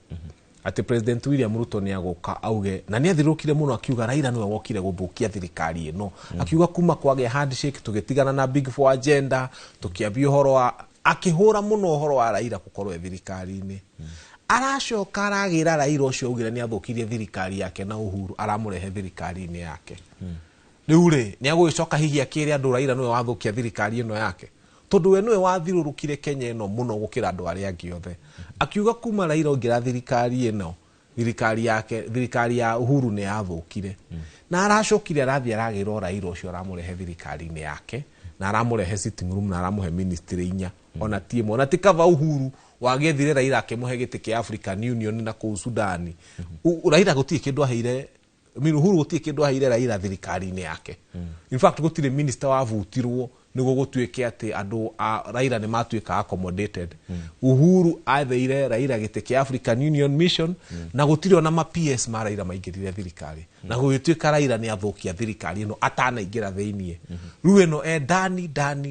ati President William Ruto ni agoka auge na ni athirukire muno akiuga Raila niwe wokire guthukia thirikari ino akiuga kuma kwage handshake tugitigana na big four agenda tukiambia uhoro wa akihura muno uhoro wa Raila gukorwo thirikari-ini aracoka aragira Raila ucio ugire ni athukirie thirikari yake na Uhuru aramurehe thirikari-ini yake riu ri ni agucoka hihi akire andu Raila niwe wathukia thirikari ino yake tondu we niwe wathirurukire Kenya ino muno gukira andu aria angi othe akiuga kuma Raila ongira thirikari ino thirikari ya Uhuru ni yathukire na aracokire arathie aragira Raila ucio aramurehe thirikari-ini yake na aramurehe sitting room na aramuhe ministry inya ona tiemo ona tikava Uhuru wagethire Raila akimuhe giti kia African Union na ku Sudan Raila gutie kindu aheire Uhuru gutie kindu aheire Raila thirikari-ini yake in fact gutire minister wavutirwo nigo gutuike ati andu Raila ni matuika accommodated Uhuru atheire Raila giti kia African Union mission na gutire ona ma PS ma Raila maingirire thirikari na gutuika Raila ni athukia thirikari ino atana ingira theinie riu ino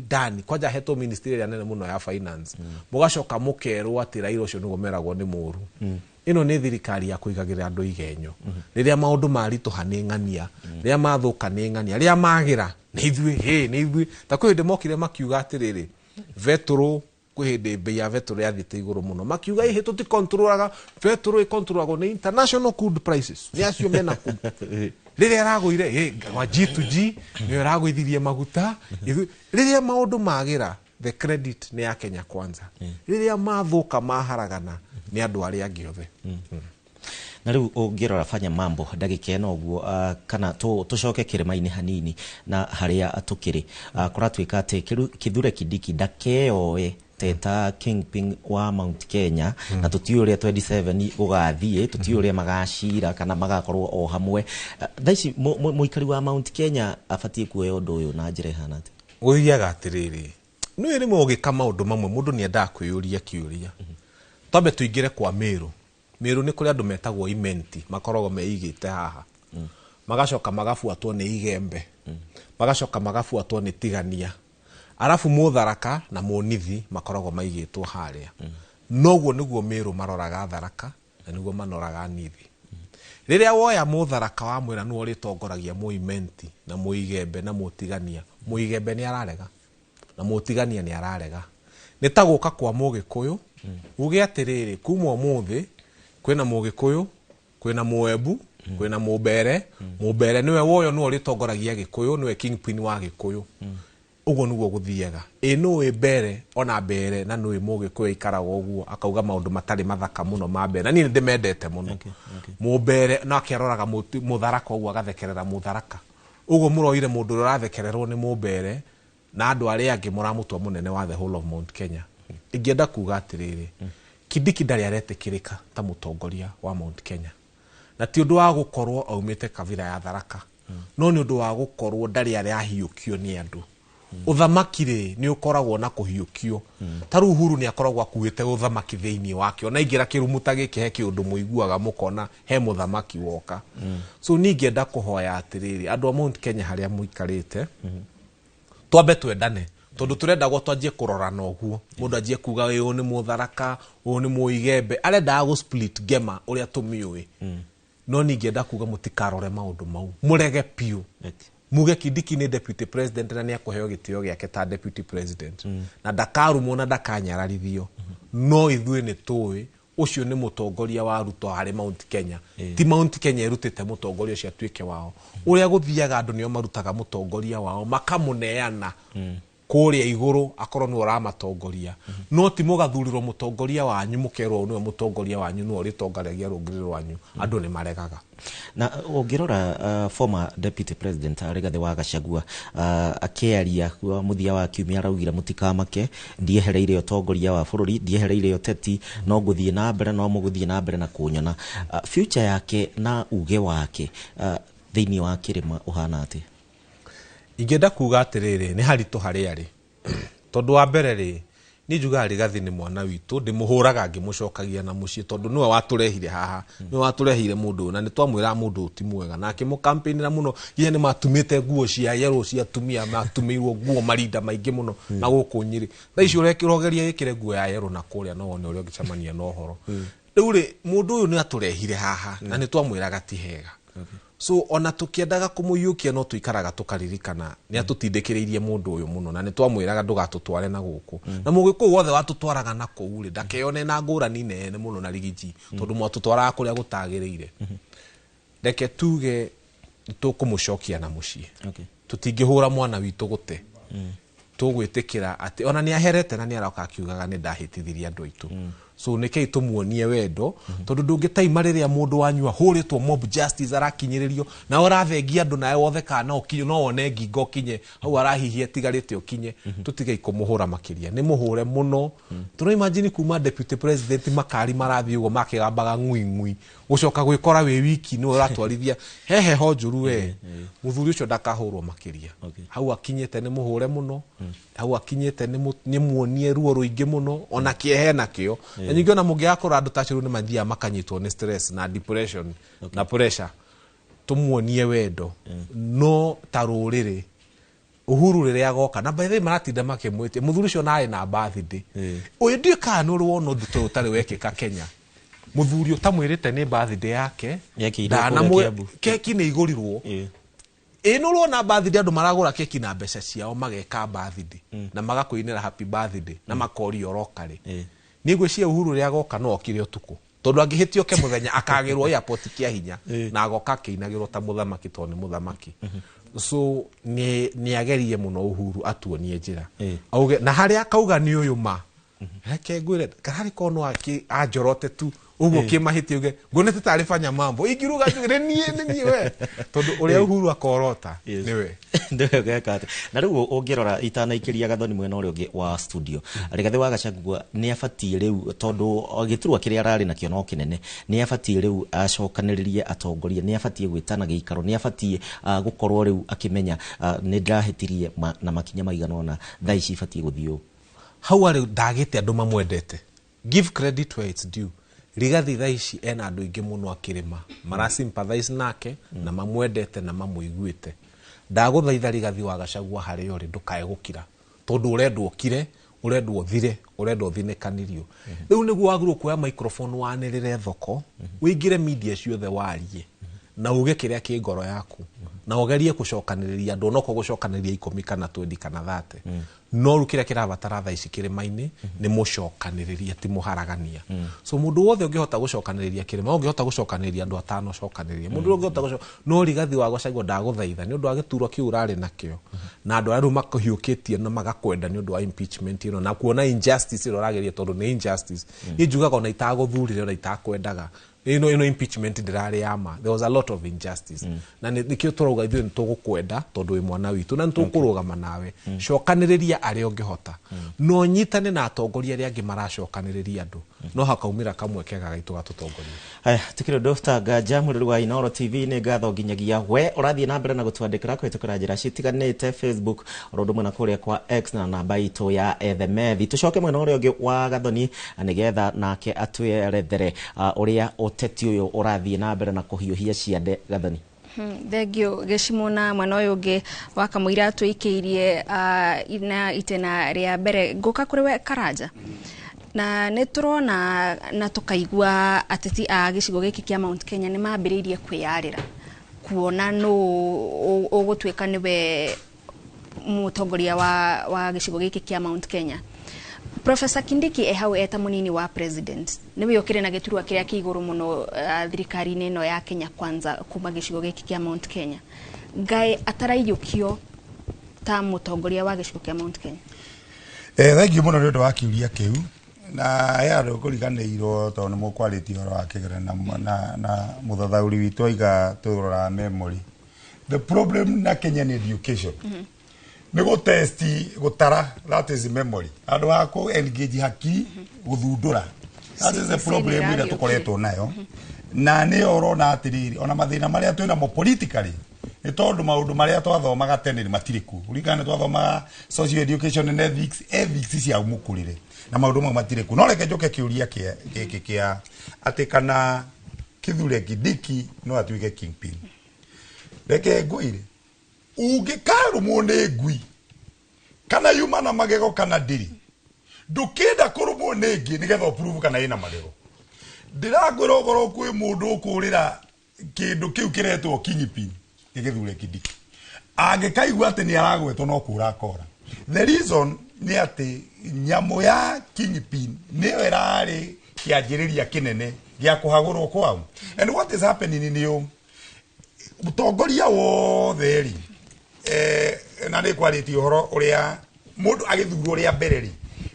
dani kwaja heto ministry ya nene muno ya finance mugacoka mukerwo ati Raila ucio nigo meragwo ni muru ino ni thirikari ya kuigagira andu igenyo riria maundu marituha ni ng'ania riria mathuka ni ng'ania riria magira ni ithui ta kwende mokire makiuga atiriri vetro kwende bei ya vetro ya thite iguru muno makiuga ihe tuti controlaga vetro controlagwo ni international crude prices ni acio mena ku riria raguire wa G2G ni raguithirie maguta riria maundu magira the credit ni ya Kenya kwanza riria mathuka maharagana ni andu aria angi othe na riu ungirora fanya mambo ndagika eno uguo kana tucoke kirima-ini hanini na haria tukiri kuratwika ati kithure Kindiki ndakeoe teta kingpin wa Mount Kenya na tutiuria 27 ugathie tutiuria magacira kana magakorwo o hamwe thaici muikari wa Mount Kenya afatie kuoya undu uyu na njira hana ati uiyaga atiriri no iri mogika maundu mamwe mundu ni enda kwiyuria kiuria tombe tuingire kwa Meru ni kuri andu metagwo imenti makorogo meigite haha magacoka magafuatwo ni igembe magacoka magafuatwo ni tigania arafu Mutharaka na Munithi makorogo maigitwo haria noguo niguo Meru maroraga Tharaka na niguo manoraga Nithi riria woya Mutharaka wa mwira nuo ritongoragia muimenti na muigembe na mutigania muigembe ni ararega na mutigania ni ararega nitaguka kwa Mugikuyu uge atiriri kuma umuthi kwina Mugikuyu kwina Muembu kwina Mubere niwe woyo nuo ritongoragia Gikuyu niwe kingpin wa Gikuyu uguo niguo guthiega no Mbere ona Mbere na no Mugikuyu ikaraga uguo akauga maundu matari mathaka muno ma Mbere na ni ndimendete muno Mubere na akiroraga Mutharaka uguo agathekerera Mutharaka uguo muroire mundu urathekererwo ni Mubere na andu aria angi muramutwa munene wa the whole of Mount Kenya ingienda kuga atiriri Kindiki ndari aretikirika ta mutongoria wa Mount Kenya na ti undu wa gukorwo aumite kavira ya Tharaka no ni undu wa gukorwo ndari ari ahiukio ni andu uthamakire ni ukoragwo na kuhiukio taru Uhuru ni akoragwo akuite uthamaki theini wake ona ingira kirumuta giki he kiundu muiguaga mukona he muthamaki woka so ni ngienda kuhoya atiriri andu a Mount Kenya haria muikarite twambe twendane tondu turenda gwo twanjie kurorana uguo mundu anjie kuga uyu ni Mutharaka uyu ni Muigembe arenda go split gema uria tumiui no ningienda kuga mutikarore maundu mau murege piu muge Kindiki ni deputy president na ni akuheo gitio giake ta deputy president na Dakaru mona dakanyararithio no ithui ni tuwi ucio ni mutongoria wa Ruto harĩ Mount Kenya ti Mount Kenya irutite mutongoria ucio atuike wao uria guthiaga andu nio marutaga mutongoria wao makamuneana kuria iguru akorwo ni uramatongoria no ti mugathurirwo mutongoria wanyu mukerwo ni mutongoria wanyu no ritongaragia rungiri rwanyu andu ni maregaga na ungirora former deputy president Rigathi wa Gachagua akiaria muthia wa kiumia araugire mutikamake ndiehereire utongoria wa bururi ndiehereire uteti no guthie na mbere no muguthie na mbere na kunyona future yake na uge wake thiini wa kirima uhana ati ingenda kuga atiriri ni harito hari ari tondu wa mbere ri ni njuga Rigathi ni mwana witu ndimuhuraga ngimucokagia na mucii tondu niwe waturehire haha niwe waturehire mundu na ni twamwira mundu ti mwega na akimu campaignira muno ye ni matumite nguo cia yero cia tumia matumirwo nguo marinda maingi muno na guku Nyiri tha icio urekirogeria ikire nguo ya yero na kuria no wone uria ngicamania no horo riu ri mundu uyu ni aturehire haha na ni twamwiraga ti hega so ona tukiendaga kumuyukia no tuikaraga tukaririkana ni atutindikiriirie mundu uyu muno na ni twamwiraga ndugatutware na guku na mugiku wothe watutwaraga na kuuri ndakeyone na ngurani nene muno na Rigiji tondu mwatutwaraga kuria gutagiriire reke tuge tukumucokia na mucii tutingihura mwana witu gute tugwitikira ati ona ni aherete na ni aroka akiugaga ni ndahitithiria andu aitu so nikei tumuonie wendo tondu ndungitaima riria mundu wanyu ahuritwo mob justice arakinyiririo na orathengia andu nae wothe kana okinye no wone ngingo kinye hau arahihia tigarite okinye tutigei kumuhura makiria ni muhure muno tuna imagine kuma deputy president makari marathi ugo makigambaga ngwingwi gucoka gwikora we wiki ni uratwarithia hehe ho njuru we muthuri ucio ndakahurwo makiria hau akinyete ni muhure muno hau akinyete ni muonie ruo ruingi muno ona kiehe nakio na nyingi ona mungiakora andu taciru ni mathia makanyitwo ni stress na depression na pressure tumuonie wendo no tarurire Uhuru riria agoka na by the way maratinda makimwite muthuri ucio nari na birthday uyu ndi kana ru wona nduto utari wekika Kenya muthuri utamwirite ni birthday yake na keki ni igurirwo no rona birthday andu maragura keki na mbeca ciao mageka birthday na magakuinira happy birthday na makori orokare nigwe cia Uhuru ria agoka no okire utuku tondu angihitio ke muthenya akagirwo airport kia hinya na agoka keinagirwo ta muthamaki to ni muthamaki so ni agerie muno Uhuru atuonie njira auge na haria akauga ni uyu ma reke ngwire kahari kono anjorote tu ugo kimahiti uge ngonete tarifanya mambo igiruga ni we tondu uria Uhuru akorota niwe ndewe gekate na riu ungirora itanaikiria gathoni mwena uria ungi wa studio Rigathi wa Gachagua ni afatie riu tondu giturwa kiria arari nakio no kinene ni afatie riu acokaniririe atongoria ni afatie gwitana giikaro ni afatie gukorwo riu akimenya ni ndahitirie na makinya maiganona thaici ifatie guthio hau ari ndagite andu mamwendete give credit where it's due Rigathi thaici ena andu ingi muno akirima mara sympathize nake na mamwendete na mamuiguite ndaguthaitha Rigathi wa Gachagua hari uri ndukae gukira tondu urendwo kire urendwo thire urendwo thinikanirio riu niguo wagirwo kuoya microphone wanirire thoko wingire media ciothe warie na uge kiria ki ngoro yaku na ugerie gucokaniriria andu no gucokaniriria 10 kana 20 kana 30 no rukira kirabatara thaici kirima-ini ni mucokaniriria ti muharagania so mundu wothe ungihota gucokaniriria kirima ungihota gucokaniriria andu atano cokaniriria mundu ungihota no Rigathi wa Gachagua ndaguthaitha ni undu agituro kiu urari nakio na andu aru makuhiukitie na magakwenda ni undu wa impeachment ino na kuona injustice iro rageria tondu ni injustice ni njugaga ona itaguthurire ona itakwendaga ino impeachment ndirari yama there was a lot of injustice na nikio turauga ithu ni tugukwenda tondu wi mwana witu na nitukurugama nawe cokaniriria ari ungihota no nyitane na atongoria ari angi maracokaniriria andu no hakaumira kamwe kega gaitu gatutongoria haya tikiro Dr. Gaja mururu wa Inooro TV ni ngatho nginyagia we urathie na mbere na gutwandikira kwitukira njira citiganite Facebook rondu mwena kuria kwa X na namba itu ya Ethemethi tucoke mwena uria ungi wa Gathoni anigetha nake atwerethere uria uteti uyu urathie na mbere na kuhiuhia ciande Gathoni thengio gecimona mwena uyu ungi wa Kamwira twikiirie ina itena ria mbere nguka kuri we Karanja na neturona na tukaigua ateti a gicigo giki kia Mount Kenya ni mambiriirie kwiyarira kuona no ugutwika niwe mutongoria wa gicigo giki kia Mount Kenya Professor Kindiki hau eta munini wa president niwe okire na giturwa kiria kiiguru muno thirikari-ini no ya Kenya Kwanza kuma gicigo giki kia Mount Kenya ngai ataraiyukio ta mutongoria wa gicigo kia Mount Kenya. Thank you muno ndio wakiuria kiu na yaro kuriganirwo to ni mukwariti oro akigera na muthathauri witu aiga turora memory. The problem na Kenya education ni go test gutara, that is memory, andu ako engage haki guthundura. That is the problem ira tukoretwo nayo na ni orona atiriri ona mathina maria twina mo politically ni tondu maundu maria twathomaga tene ni matiriku urigana twathomaga social education and ethics cia umukurire na maundu mamwe matiriku no reke njoke kiuria kia ati kana Kithure Kindiki no atuike kingpin. Reke ngwire ungikarumwo ni ngui kana yuma na magego kana ndiri ndukenda kurumwo ni ngi nigetha prove kana ina magego ndiragwira goro kwi mundu ukurira kindu kiu kiretwo kingpin Kithure Kindiki angikaigua ati ni aragwetwo no kura kora. The reason ni ati nyamu ya kingpin ni erari kianjiriria kinene gia kuhagurwo kwao. And what is happening in you mutongoria wothe ri na ni kwariti uhoro uria mundu agithurwo ria mbere ri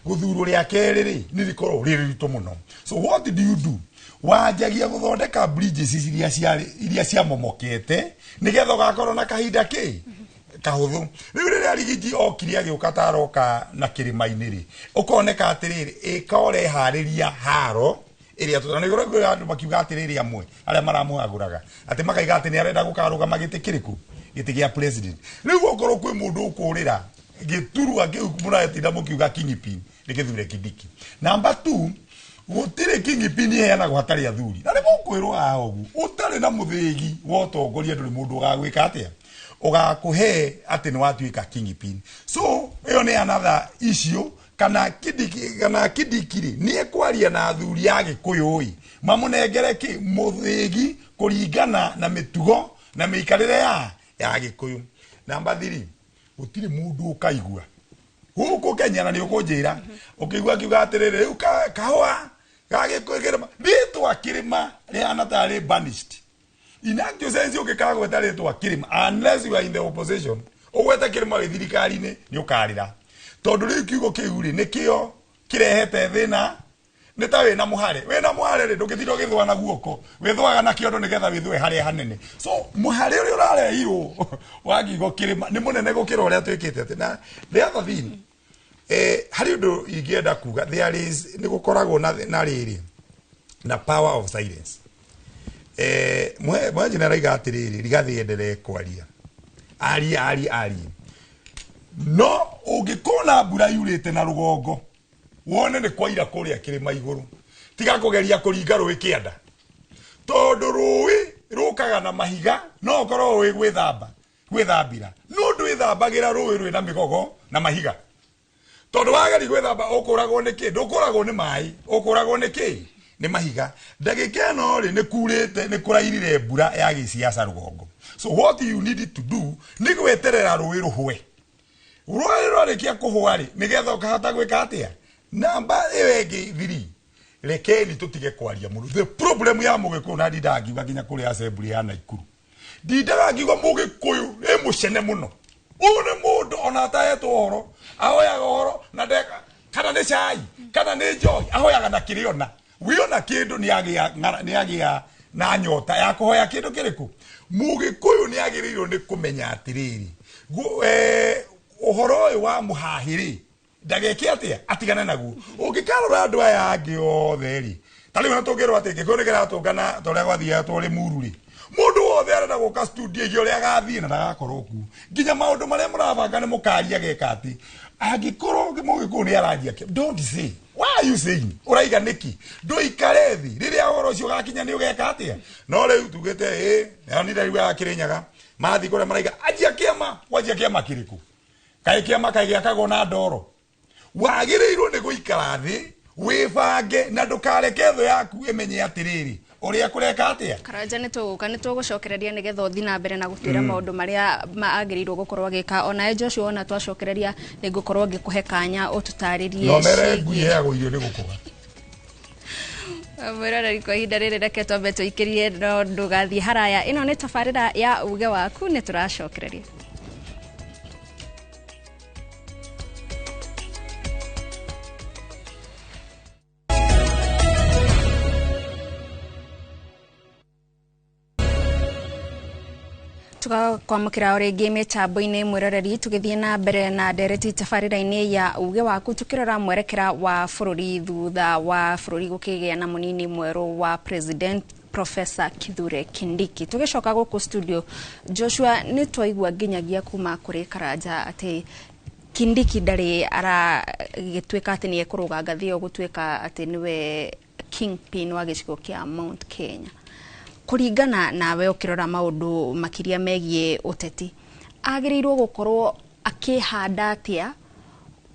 guthurwo ria keri ri ni rikoro riritu muno. So what do you do? Wajagia guthondeka bridges iria cia momokete nigetha gakorwo na kahinda ki kahuthu. Riu riria rigiji okiri agiuka taroka na kirima-ini ri ukoneka atiriri ikore hariria haro iria tutanigora andu makiuga atiriri amwe aria maramuhaguraga ati makaiga ati ni arenda gukaruga magite kiriku giti gia president. Riu okorwo kwi mundu ukurira giturwa kiu muratinda mukiuga kingpin ni Kithure Kindiki. Number 2, gutire kingpin heana hatari athuri na ni mukwirwo ahogu utari na muthigi wa utongoria nduri mundu ugagwika atia ugakuhe ati ni watuika kingpin. So iyo ni another issue. Kana Kindiki ni ekwaria na athuri ya Gikuyu mamunengere ki muthigi kuringana na mitugo na miikarire ya Gikuyu. Number 3, utiri mundu ukaigua huko Kenya na ni ukunjira ukigua kiuga atiriri kahwa gagikugirima ritwa kirima riana tari banished. In actual sense ukikagweta ritwa kirima unless you are in the opposition ugweta kirima wi thirikari-ini ni ukarira tondu riu kiugo kiu ri nikio kirehete thina ni ta wina muhare ri ndukithira githwa na guoko withwaga na kiondo nigetha withwe haria hanene. So muhare uri urarehirwo wa kiugo kirima ni munene gukira uria twikite ati na the other thing hari undu ingienda kuga there is ni gukoragwo na riri na power of silence. Mwe generaiga atiriri rigathi endelee kwaria ari no ungikona mbura yurite na rugongo wone ni kwaira kuria kirima iguru tiga kugeria kuringa rui kianda tondu rui rukaga na mahiga no korwo wi gwithambira no ndwithambagira rui rwi na migogo na mahiga tondu wageri gwithamba ukuragwo ni ki ndukuragwo ni mai ukuragwo ni ki ni mahiga. Ndagika no ri ni kurite ni kurairire mbura ya giciaca rugongo. So what you need to do ni gweterera rui ruhwe rwarikia kuhwari nigetha ukahota gwika atia. Namba ewegi 3, rekeni tutige kwaria muno. The problem ya Mugikuyu na ndidangiuga nginya kuri assembly ya Naikuru ndidangiuga Mugikuyu mucene muno une mundu ona taetwo horo ahoyaga horo na ndeka kana ni cai kana ni joy ahoyaga na kiriona wiona kindu ni agia na nyota ya kuhoya kindu kiriku. Mugikuyu ni agirirwo ni kumenya atiriri uhoro wa muhahiri ndageke atia atigana naguo ungikarora andu aya angi othe ri tari wana tungirwo ati ngikurigira tungana toria gwathia turi mururi mundu wothe arenda guka studio igio ria gathie na ndagakorwo ku nginya maundu maria murabanga ni mukaria geka ati angikorwo Mugikuyu ni aranjia ki. Don't say why are you saying uraiga niki nduikare thi riria horo ucio gakinya ni ugeka atia no riu tugite ni ndariwa akirinyaga mathi kuria maraiga ajia kiama kiriku kai kiama kai giakagwo na ndoro wagirirwo ni guikara thi wibange na ndukareke tho yaku imenye atiriri uria kureka atia Karanja nĩ tũgũcokereria nĩgetha ũthiĩ na mbere na gũtwĩra maũndũ marĩa agĩrĩirwo gũkorwo agĩka. Ona Joshua ona twacokereria nĩngũkorwo ngĩkũhe kanya ũtũtarĩrie no mere ngui yagwo irio nĩ gũkũga. Mwĩroreri kwa ihinda rĩrĩ reke twambe tũikĩrie no ndũgathiĩ haraya. Ĩno nĩ tabarĩra ya Uge Waku, nĩ tũracokereria. Tukakwamũkĩra o rĩngĩ mĩtambo-inĩ mwĩroreri tũgĩthiĩ na mbere na ndereti tabarĩra-inĩ ya Uge Waku tukĩrora mwerekera wa bũrũri thutha wa bũrũri gũkĩgĩa na mũnini mwerũ wa President Professor Kithure Kindiki. Tũgĩcoka gũkũ studio, Joshua nĩ twaigua nginyagia kuma kũrĩ Karanja atĩ Kindiki ndarĩ aragĩtuĩka atĩ nĩ ekũrũga ngathĩ ĩyo gũtuĩka atĩ nĩwe kingpin wa gĩcigo kĩa Mount Kenya. Kũringana nawe ũkĩrora maũndũ makĩria megiĩ ũteti, agĩrĩirwo gũkorwo akĩhanda atĩa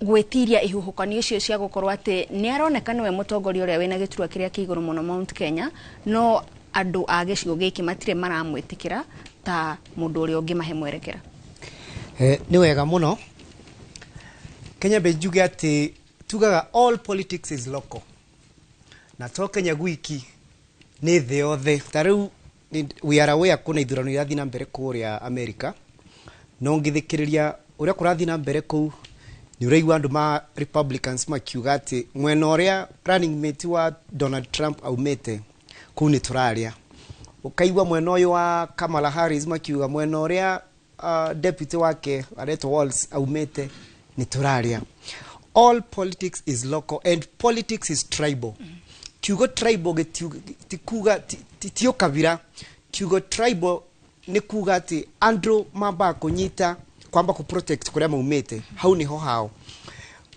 gwĩtiria ihuhũkanio icio cia gũkorwo atĩ nĩ aroneka nĩwe mũtongoria ũrĩa wĩna gĩturwa kĩrĩa kĩigũrũ mũno Mount Kenya, no andũ a gĩcigo gĩkĩ matirĩ maramwĩtĩkĩra ta mũndũ ũrĩa ũngĩmahe mwerekera? Nĩ wega mũno. Kenya benjuge atĩ tugaga all politics is local. Na to Kenya gwiki nĩ thĩ yothe. Ta rĩu we are aware kuna ithurano irathiĩ na mbere kũrĩa America. No ngĩthikĩrĩria ũrĩa kũrathiĩ na mbere kũu nĩ ũraigua andũ ma Republicans makiuga atĩ mwena ũrĩa running mate wa Donald Trump aumĩte kũu nĩ tũrarĩa. Ũkaigua mwena ũyũ wa Kamala Harris makiuga mwena ũrĩa deputy wake aretwo Walz aumĩte nĩ tũrarĩa. All politics is local and politics is tribal. Kiugo tribal gĩtikuga tio kabira. Kiugo tribal nĩ kuga atĩ andũ mamba kũnyita kwamba ku protect kũrĩa maumĩte hau niho hao.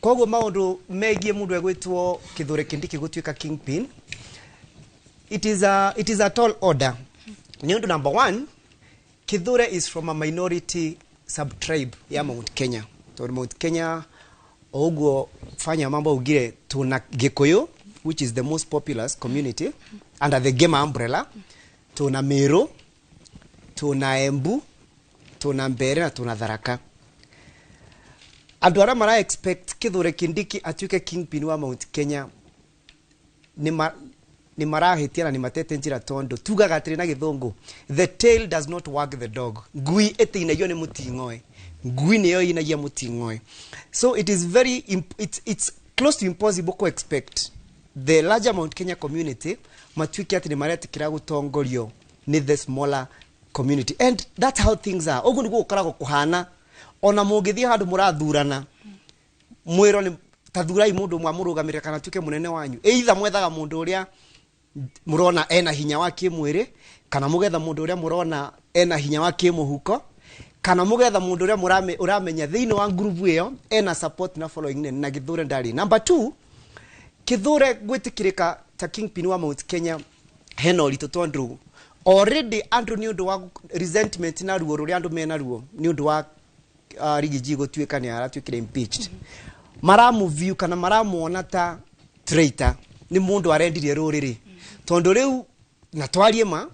Koguo maũndũ megiĩ mũndũ egwĩtwo Kithure Kindiki gũtuĩka kingpin, it is a tall order. Nĩ ũndũ number one, Kithure is from a minority sub-tribe ya Mount Kenya. Tondũ Mount Kenya oguo fanya mambo ugire tuna Gikuyu, which is the most populous community under the Gema umbrella, tuna Meru, tuna Embu, tuna Mbere na tuna Tharaka. Andũ arĩa mara expect Kithure Kindiki atuĩke kingpin wa Mount Kenya ni marahĩtia na ni matete njĩra tondũ tugaga atĩrĩ na gĩthũngũ, the tail does not wag the dog. Ngui ĩtĩinagio nĩ mũting'oe, ngui nĩyo inagia mũting'oe. So it is it's close to impossible to expect the larger Mount Kenya community matuĩke atĩ nĩ maretĩkĩra gũtongorio ni the smaller community, and that's how things are. Ũguo nĩguo gũkoragwo kũhana ona mũngĩthiĩ handũ mũrathurana mwĩro nĩ tathurai mũndũ mwamũrũgamĩrĩra kana tuĩke mũnene wanyu. Either mwethaga mũndũ ũrĩa mũrona ena hinya wa kĩmwĩrĩ, kana mũgetha mũndũ ũrĩa mũrona ena hinya wa kĩmũhuko, kana mũgetha mũndũ ũrĩa ũramenya thĩinĩ wa group ĩyo ena support na following na Kithure ndarĩ. Number two, Kithure gwĩtĩkĩrĩka ta kingpin wa Mount Kenya hena ũritũ tondũ already andũ nĩ ũndũ wa resentment na ruo rũrĩa andũ mena ruo nĩ ũndũ wa Rigiji gũtuĩka nĩ aratuĩkire impeached. Maramuview kana maramuona ta traitor, ni mũndũ arendirie rũrĩrĩ. Tondũ rĩu na twarie ma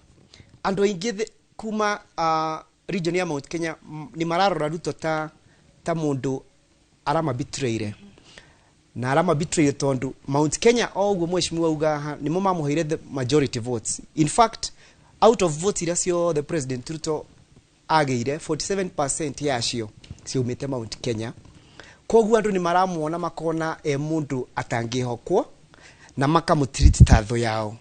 andũ aingĩ kuma region ya Mount Kenya ni mararora Ruto ta mũndũ arama betrayre. Na arama betrayre tondũ Mount Kenya oguo mheshimiwa uga nimo mamuheire the majority votes. In fact, out of votes iracio the president Ruto ageire 47% yacio ciumĩte Mount Kenya. Koguo andũ ni maramuona makona mũndũ atangĩhokwo na makamũtreat ta thũ yao.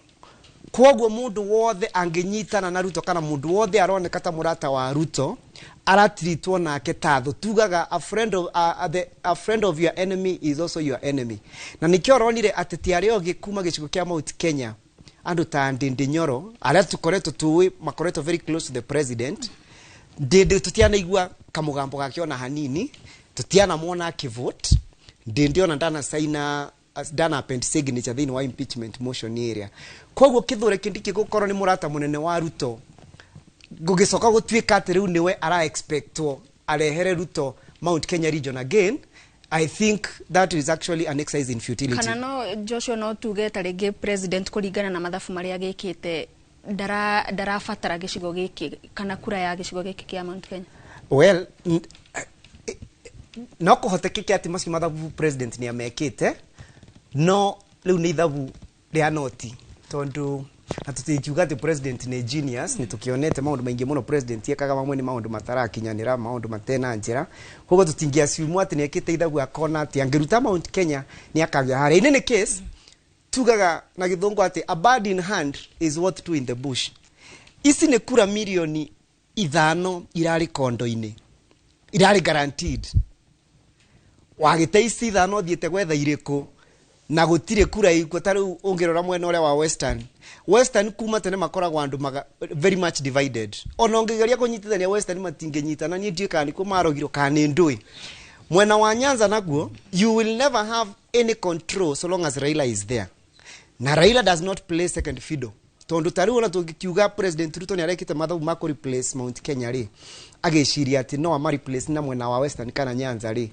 Koguo mũndũ wothe angĩnyitana na Ruto kana mũndũ wothe aroneka ta mũrata wa Ruto aratreatwo nake ta thũ. Tugaga a friend of your enemy is also your enemy. Na nikĩo ronire ateti arĩa ogĩ kuma gĩcigo kĩa Mount Kenya andũ ta Ndindi Nyoro arĩa tũkoretwo tuĩ makoretwo very close to the president, Ndindi tutianaigua kamugambo gake ona hanini, tutiana muona akivote. Ndindi ona ndana append signature thĩinĩ wa impeachment motion area. Koguo Kithure Kindiki gũkorwo nĩ mũrata mũnene wa Ruto gũgĩcoka gũtuĩka atĩ rĩu nĩwe ara expectwo arehere Ruto Mount Kenya region again I think that is actually an exercise in futility. Kana no Joshua no tuge tarege president kuringana na mathabu maria gekite ndarabatara gicigo giki kana kura ya gicigo giki kia Mount Kenya. Well, no kuhotekeke ati macio mathabu president ni amekite no riu ni ithabu ria noti tondu atutikiuga ati president ni genius ni tukionete maundu maingi muno president yekaga mamwe ni maundu matarakinyanira maundu matena njira koguo tutingiasiumu ati ni ekite ithabu akona ati angeruta Mount Kenya ni akagya hare in any case tugaga na githungu ati a bird in hand is what two in the bush. Isi ni kura milioni 5 irari kondo-ini irari guaranteed wagite isi 5 thiete gwetha iriku na gutire kura iko tariu ungirora mwena uria wa western kuma tene makoragwo andu very much divided ona ungigeria kunyitithania western matingenyitana ni ndika ni kumarogiro kana ndui mwena wa Nyanza naguo you will never have any control so long as Raila is there na Raila does not play second fiddle tondu tariu ona tungikiuga president Ruto ni arekite mathabu mako replace Mount Kenya ri ageciria ati no ama replace na mwena wa western kana Nyanza ri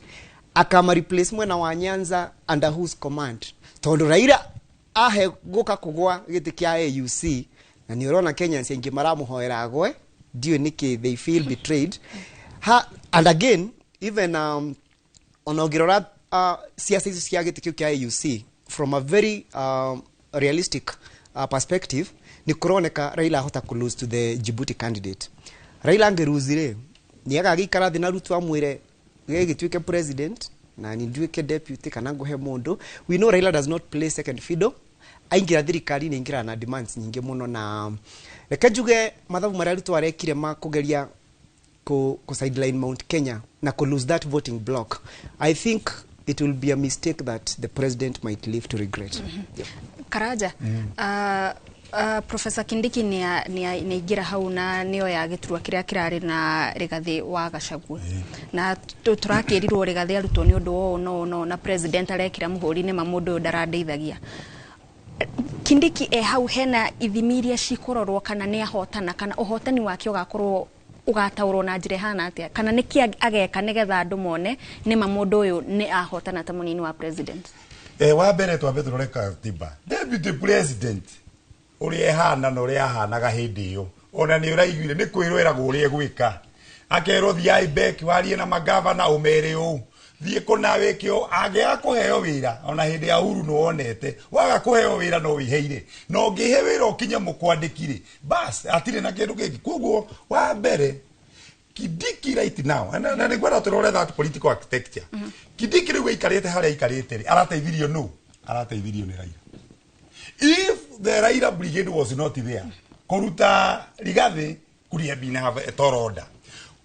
akama replace mwena wa Nyanza under whose command tondu Raila ahe guka kugwa giti kia AUC na ni urona Kenyans aingi maramuhoera agwe dio niki they feel betrayed and again even onogirora siasa hizi cia giti kia AUC from a very realistic perspective ni kuroneka Raila hota ku lose to the Djibouti candidate. Raila angeruzire ni agagikara thina Ruto amwire gigituike president na ni nduike deputy kana nguhe mundu. We know Raila does not play second fiddle. Aingira thirikari ni ingira na demands nyingi muno na reke njuge mathabu maria Ruto arekire makugeria ku sideline Mount Kenya na ku lose that voting block. I think it will be a mistake that the president might live to regret. Yep. Karaja Professor Kindiki ni igira hau na niyo ya giturwa kiria kirari na Rigathi wa Gachagua na turakirirwo Rigathi arutwo ni undu no na president arekira muhuri-ini mamundu ndarandeithagia. Kindiki hau hena ithimiria cikororwo kana ni ahotana kana uhotani wake ugakorwo ugataurwo na njire hana atia kana niki ageka nigetha andu mone ni mamundu uyu ni ahotana ta munini wa president. Wa mbere twambe turoreka tiba deputy president uri ehana no uri ahanaga hindi iyo ona ni uraiguire ni kwirwiragwo uri egwika akero thia ibek warie na magavana umere u thie kuna wekio agea kuheo wira ona hindi ya Uhuru no onete waga kuheo wira no wiheire no ngihe wira okinya mukwandikire bas atire na kindu kingi koguo wa mbere Kindiki right now na ni gwara turore that political architecture Kindiki riu ikarite haria ikarite ri arateithirio no arateithirio ni Raila. If the Raila brigade was not there kuruta Rigathi kuria bina have a toro order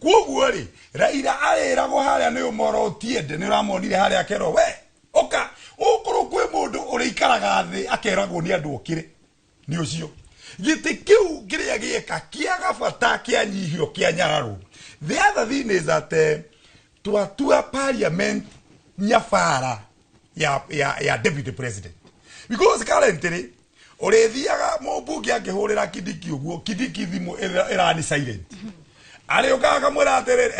koguo ri Raila arerago haria ni umoro tiende ni ramonire haria kero we oka ukuru kwi mundu uri ikaraga thi akeragwo ni andu okire ni ucio giti kiu kiria gieka kiaga bata kia nyihio kia nyararu. The other thing is that to parliament nyafara ya deputy president because currently orethiaga mubunge angihurira Kindiki uguo Kindiki thimu irani silent ari ukaga mwira atiriri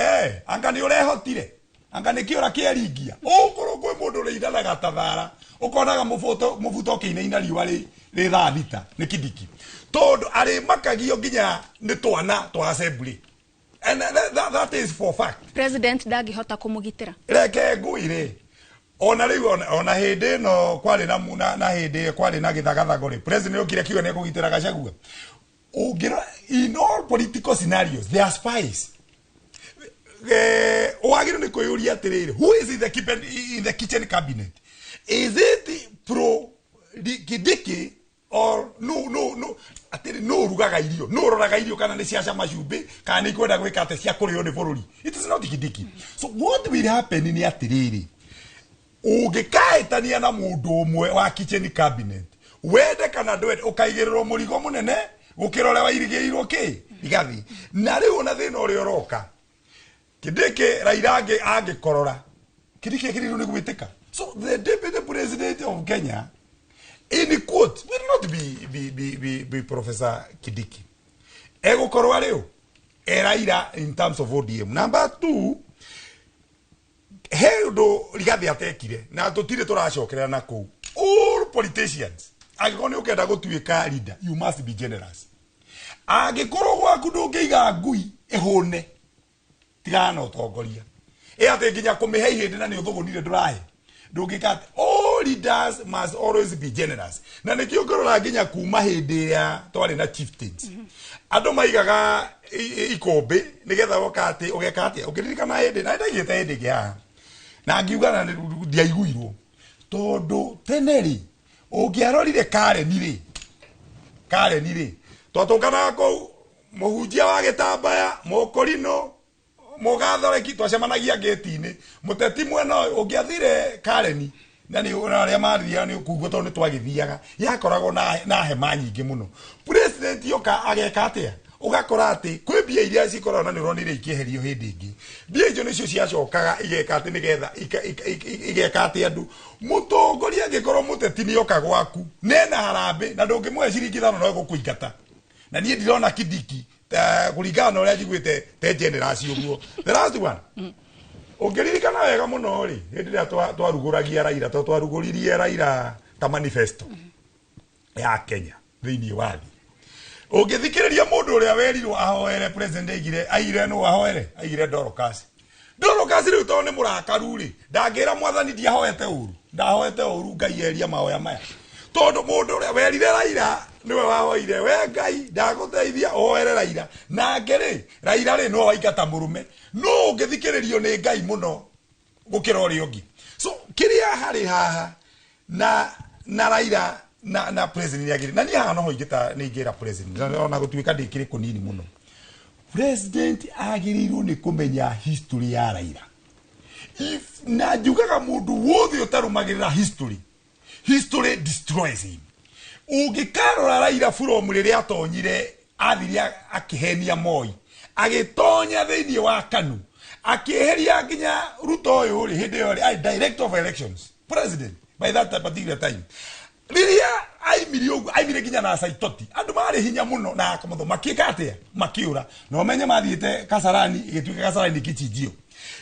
anga ni urehotire anga ni kiora kieringia ukuru kwi mundu riindanaga tathara ukonaga mubuto kiinaina riwa ri thita ni Kindiki tondu ari makagio nginya ni twana twa assembly and that is for fact. President ndangihota kumugitira reke nguire ona riu ona hindi no kwari na hindi kwari na githagathago ri president okire kiuga ni kugitira Gachagua ungira in all political scenarios there are spies. Wagiru ni kuyuria atiriri who is in the kitchen cabinet, is it pro Kindiki or no atiri no rugaga irio no roraga irio kana ni ciaca macumbi kana ni kwenda gwika ate cia kurio ni bururi. It is not Kindiki. So what will happen ni atiriri ugikaitania na mundu umwe wa kitchen cabinet wende kana ndwende ukaigirirwo murigo munene gukirore wa irigirirwo ki Rigathi na riu na thina uri oroka Kindiki Raila angikorora Kindiki kiriru ni gwitika. So the deputy president of Kenya in quote will not be Professor Kindiki. Ego korwa riu Raila in terms of ODM. Number 2, he ndo Rigathi atekire na tutire turacokerera na kou. All politicians agikoni ukenda gutuika leader, you must be generous. Agikorwo gwaku ndungiiga ngui ihune tigana utongoria ate nginya kumihe ihindi na ni uthugunire ndurahe ndungikate. All leaders must always be generous. Na nikio ngorora nginya kuma hindi ya twari na chieftains andu maigaga ikombe nigetha okate ugekate ukiririkana hindi na ndagite hindi gya na ngiuga na ndiaiguirwo tondu teneri ungiarorire Karen ri twatungana ko muhunjia wa gitambaya mukorino mugathoreki twacemanagia gate-ini muteti mwena ungiathire Karen na ni aria mathia ni kuguo tondu twagithiaga yakoragwo na hema nyingi muno. President yoka ageka atia ugakora ati kwi bia iria cikorwo na nironire ikieherio hindi ingi bia icio nicio ciacokaga igeka ati nigetha igeka ati andu mutongoria angikorwo muteti ni yoka gwaku nena harambe na ndungimwe ciringi 5 no gukuingata na nie ndirona Kidiki kuringana uria njiguite te generous uguo. The last one ungiririkana wega muno ri hindi ria twaruguragia Raila twaruguririe Raila ta manifesto ya Kenya thiini wa thi ungithikiriria mundu uria werirwo ahoere president aigire no ahoere aigire Dorcas riu to ni murakaru ri ndangira mwathani ndiahoete uru ndahoete uru Ngai eria maoya maya tondu mundu uria werire Raila niwe wahoire we Ngai ndaguteithia oere Raila na ngere Raila ri no waingata murume no ungithikiririo ni Ngai muno gukira uri ungi. So kiria hari haha na Raila na president yagiri na ni haha no hoigita ni ngira president na gutuika ndikiri kunini muno. President agirirwo ni kumenya history ya Raila. If na njugaga mundu wothe utarumagirira history destroys him. Ungikarora Raila from riria atonyire athiria akihenia Moi agitonya thiini wa KANU akiheria nginya Ruto uyu ri hindi yo ri director of elections president by that particular time riria aimire nginya na Saitoti andu mari hinya muno na akamutho makikatia makiura no menye mathiite Kasarani igituika Kasarani kichinjio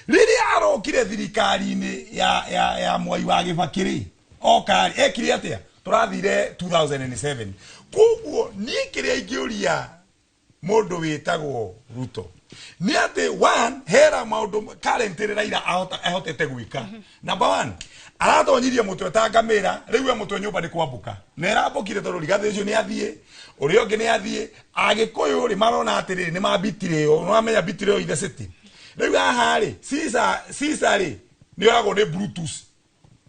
riria arokire thirikari-ini ya Mwai wa Gibakiri okari ekire atia turathire 2007 koguo ni kiria ingiuria mundu witagwo Ruto ni ati one hera maundu current Raila ahotete gwika. Number 1 aratonyirie mutwe tangamira riu mutwe nyumba ni kwambuka na irambukire tondu Rigathi ucio ni athie uri ongi ni athie agikuyu ri marona atiri ni mabitire no amenya bitire in the city riu haha ri Caesar ri ni orago ni Brutus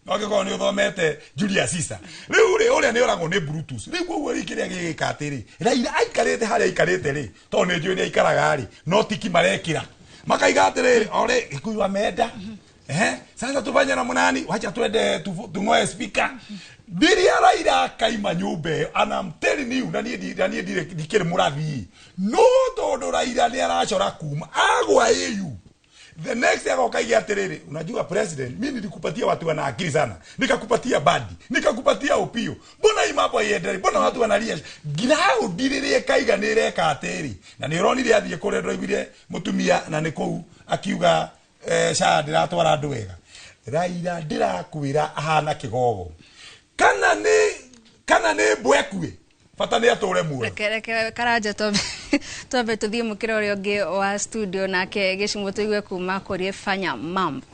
no ni uthomete Julius Caesar riu ri uria ni orago ni Brutus riu koguo ri kiria gigika atiri Raila aikarite haria aikarite ri to ni njui ni aikaraga ri no tiki marekira makaiga atiri ore ikuyu amenda sasa tufanye na munani wacha twende tungoe speaker biria Raila kaima nyumbe and I'm telling you na nie dikire murathi no tondu Raila ni aracora kuma agwa EU. The next yako kaigia atiriri unajua president mimi nilikupatia watu wana akili sana nikakupatia badi nikakupatia upio mbona hii mambo iendelee mbona watu wanalia grau diririe kaiga nireka atiri na nironire athie kure ndoigire mutumia na nikou akiuga sha ndiratwara andu wega Raila ndirakwira ahana kigogo kana ni mbwekue fata ni ature muwe reke karanja tobe tuthie mukira uri ungi wa studio nake gicimo tuigue kuma kuri fanya mambo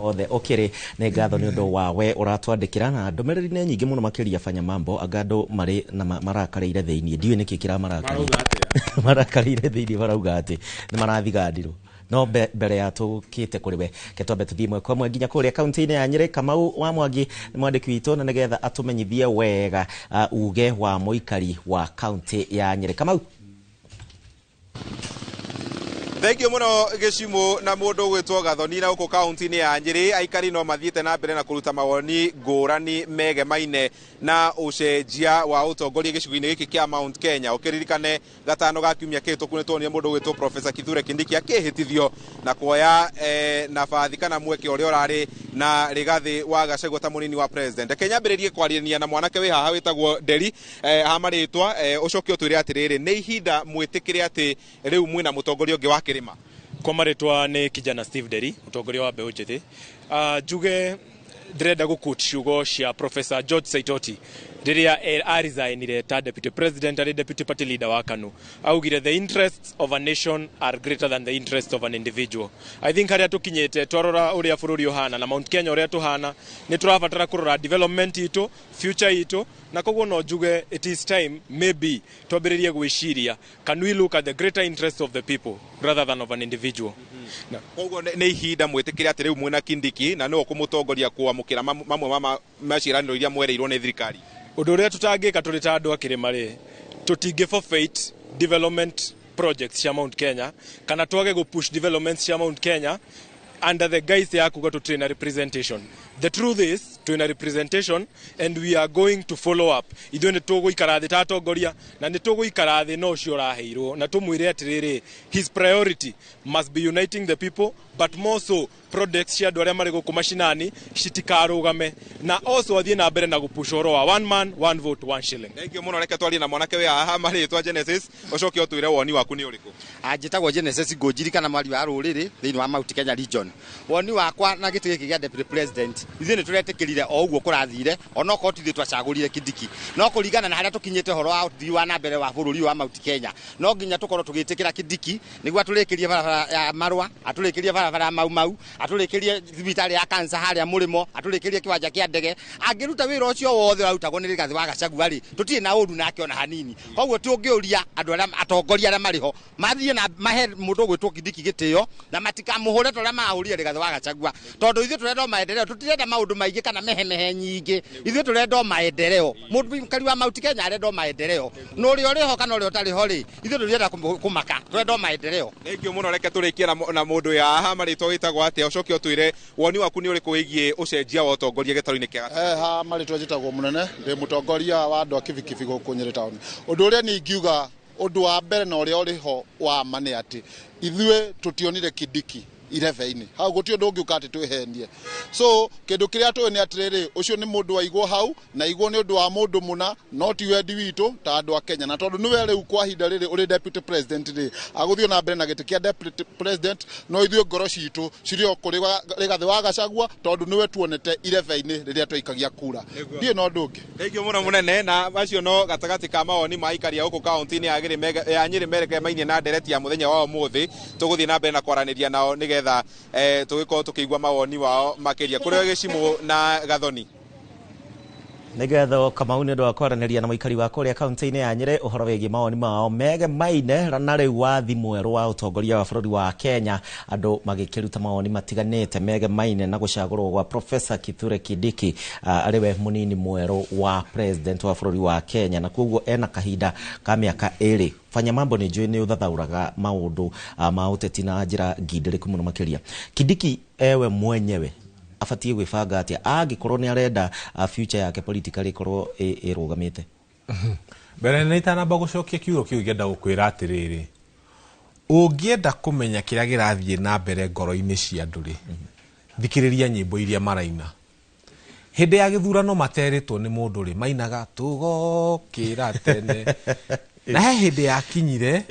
othe okire ne ngatho ni undu wawe uratwandikira na ndumiriri ne nyingi muno makiria fanya mambo agandu mari na marakarire thiini ndiwe niki kira marakarire thiini barauga ati ni marathigandirwo no mbere ya tukite kuri we ketwambe tuthie mwe kwa mwe nginya kuri kaunti-ini ya Nyeri. Kamau wa Mwangi ni mwandiki witu na nigetha atumenyithie wega uge wa muikari wa kaunti ya Nyeri. Kamau Thank you muno Gicimu na mundu gwitwo Gathoni na uko county-ini ya Nyeri. Aikari no mathiete na mbere na kuruta mawoni ngurani mege maine na ucenjia wa utongoria gicigo-ini giki kia Mount Kenya. Ukiririkane gatano ga kiumia kihituku ni tuonire mundu gwitwo Professor Kithure Kindiki akihitithio na kuoya nabathi kana mweke uria urari na Rigathi wa Gachagua ta munini wa president. Kenya mbiririe kwarĩrĩria na mwanake wi haha witagwo Nderi hamaritwa ucoke utwire atiriri ni ihinda mwitikire ati riu mwina mutongoria ungi wa kirima. Kwa maritwa ni kijana Steve Nderi mutongoria wa mbeũ njĩthĩ. Njuge ndĩrenda gũkũti ciugo cia Professor George Saitoti rĩrĩa aresignire ta deputy president arĩ deputy party leader wa KANU. Augire the interests of a nation are greater than the interests of an individual. I think harĩa tũkinyĩte twarora ũrĩa bũrũri ũhana na Mount Kenya ũrĩa tũhana nĩ tũrabatara kũrora development itũ, future itũ, na koguo no njuge it is time maybe twambĩrĩrie gwĩciria, can we look at the greater interests of the people rather than of an individual. Koguo nĩ ihinda mwĩtĩkĩre atĩ rĩu mwĩna Kindiki na nĩwe kũmũtongoria kwamũkĩra mamwe ma maciĩranĩro iria mwereirwo nĩ thirikari. Ũndũ ũrĩa tũtangĩka tũrĩ ta andũ a kĩrĩma rĩ, tũtingĩ forfeit development projects cia Mount Kenya kana twage push developments cia Mount Kenya under the guise ya kuga to train a representation. The truth is to in a representation and we are going to follow up. Ithuĩ nĩ tũgũikara thĩ ta atongoria na nĩ tũgũikara thĩ no ũcio ũraheirwo na tũmwĩre atĩrĩrĩ, his priority must be uniting the people but more so projects cia andũ arĩa marĩ gũkũ mashinani citikarũgame na also athiĩ na mbere na gũpush ũhoro wa one man one vote one shilling. Thank you muno, reke twarie na mwanake wi haha marĩtwa Genesis ũcoke ũtwĩre woni waku nĩ ũrĩkũ. Njĩtagwo Genesis Ngũnjiri kana mwari wa rũrĩrĩ thĩinĩ wa Mount Kenya region. Woni wakwa na gĩtĩ gĩkĩ gĩa deputy president ithuĩ nĩ tũretĩkĩrire o ũguo kũrathire ona okorwo tithĩ twacagũrire Kindiki no kũringana na harĩa tũkinyĩte ũhoro wa ũthii wa na mbere wa bũrũri wa Mount Kenya no nginya tũkorwo tũgĩtĩkĩra Kindiki nĩguo atũrĩkĩrie barabara ya Marwa, atũrĩkĩrie barabara mau, atũrĩkĩrie thibitarĩ ya kansa harĩa Mũrĩmo, atũrĩkĩrie kĩwanja kĩa ndege. Angĩruta wĩra ũcio wothe ũrutagwo nĩ Rigathi wa Gachagua rĩ, tũtirĩ na ũru nake ona hanini. Koguo tũngĩũria andũ arĩa atongoria arĩa marĩ ho mathiĩ na mahe mũndũ gwĩtwo Kindiki gĩtĩo na matikamũhũre ta ũrĩa marahũrire Rigathi wa Gachagua, tondũ ithuĩ tũrenda maendeleo, tũtirenda maũndũ maingĩ kana mehemehe nyingĩ. Ithuĩ tũrenda maendeleo, mũndũ wa Mount Kenya arenda maendeleo, no ũrĩa ũrĩ ho kana ũrĩa ũtarĩ ho rĩ, ithuĩ tũrenda kũmaka, tũrenda maendeleo. Thank you muno, reke tũrĩkie na mũndũ ya haha marĩtwa wĩtagwo atĩa ũcoke ũtwĩre woni waku nĩ ũrĩkũ wĩgiĩ ũcenjia wa ũtongoria gĩtarũ-inĩ kĩa Gachagua. Ha marĩtwa njĩtagwo Mũnene, ndĩ mũtongoria wa andũ a kibikibi gũkũ Nyeri town. Ũndũ ũrĩa niĩ ingiuga ũndũ wa mbere na ũrĩa ũrĩ ho wa ma nĩ atĩ ithuĩ tũtionire Kindiki irebe-inĩ hau gũtirĩ ũndũ ũngĩũka atĩ twĩhenie. So kĩndũ kĩrĩa tũĩ nĩ atĩrĩrĩ, ũcio nĩ mũndũ waigwo hau na igwo nĩ ũndũ wa mũndũ mũna no ti wendi witũ ta andũ a Kenya, na tondũ nĩwe rĩu kwa ihinda rĩrĩ ũrĩ deputy president rĩ agũthiĩ na mbere na gĩtĩ kĩa deputy president, no ithuĩ ngoro citũ cirĩ o kũrĩ Rigathi wa Gachagua tondũ nĩwe tuonete irebe-inĩ rĩrĩa twaikagia kura. Ndiĩ no ũndũ ũngĩ. Thank you muno Mũnene, na macio no gatagatĩ ka mawoni ma aikari a gũkũ kaunti-inĩ ya Nyeri merekemainie na ndereti ya mũthenya wa ũmũthĩ. Tũgũthiĩ na mbere na kwaranĩria nao nĩgetha tũgĩkorwo tũkĩigua mawoni wao makĩria. Kũrĩ Gĩcimũ na Gathoni. Nĩgetha Kamau nĩ ũndũ wa kwaranĩria na mũikari wa kũrĩa kaunti-inĩ ya Nyeri ũhoro wĩgiĩ mawoni mao mege maine na rĩu wathi mwerũ wa ũtongoria wa bũrũri wa Kenya, andũ magĩkĩruta mawoni matiganĩte mege maine na gũcagũrwo gwa Professor Kithure Kindiki arĩwe mũnini mwerũ wa president wa bũrũri wa Kenya, na koguo ena kahinda ka mĩaka ĩrĩ. Fanya mambo nĩ njũĩ nĩ ũthathaũraga maũndũ ma ũteti na njĩra ngindĩrĩku mũno makĩria. Kindiki ewe mwenyewe abatie gwĩbanga atĩa angĩkorwo nĩ arenda future yake political ĩkorwo ĩrũgamĩte? Mbere nĩ itanamba gũcokia kiugo kĩu ngĩenda gũkwĩra atĩrĩrĩ, ũngĩenda kũmenya kĩrĩa kĩrathiĩ na mbere ngoro-inĩ cia andũ rĩ, thikĩrĩria nyĩmbo iria maraina. Hĩndĩ ya gĩthurano materĩtwo nĩ mũndũ rĩ, mainaga tũgokĩra tene na he hĩndĩ yakinyire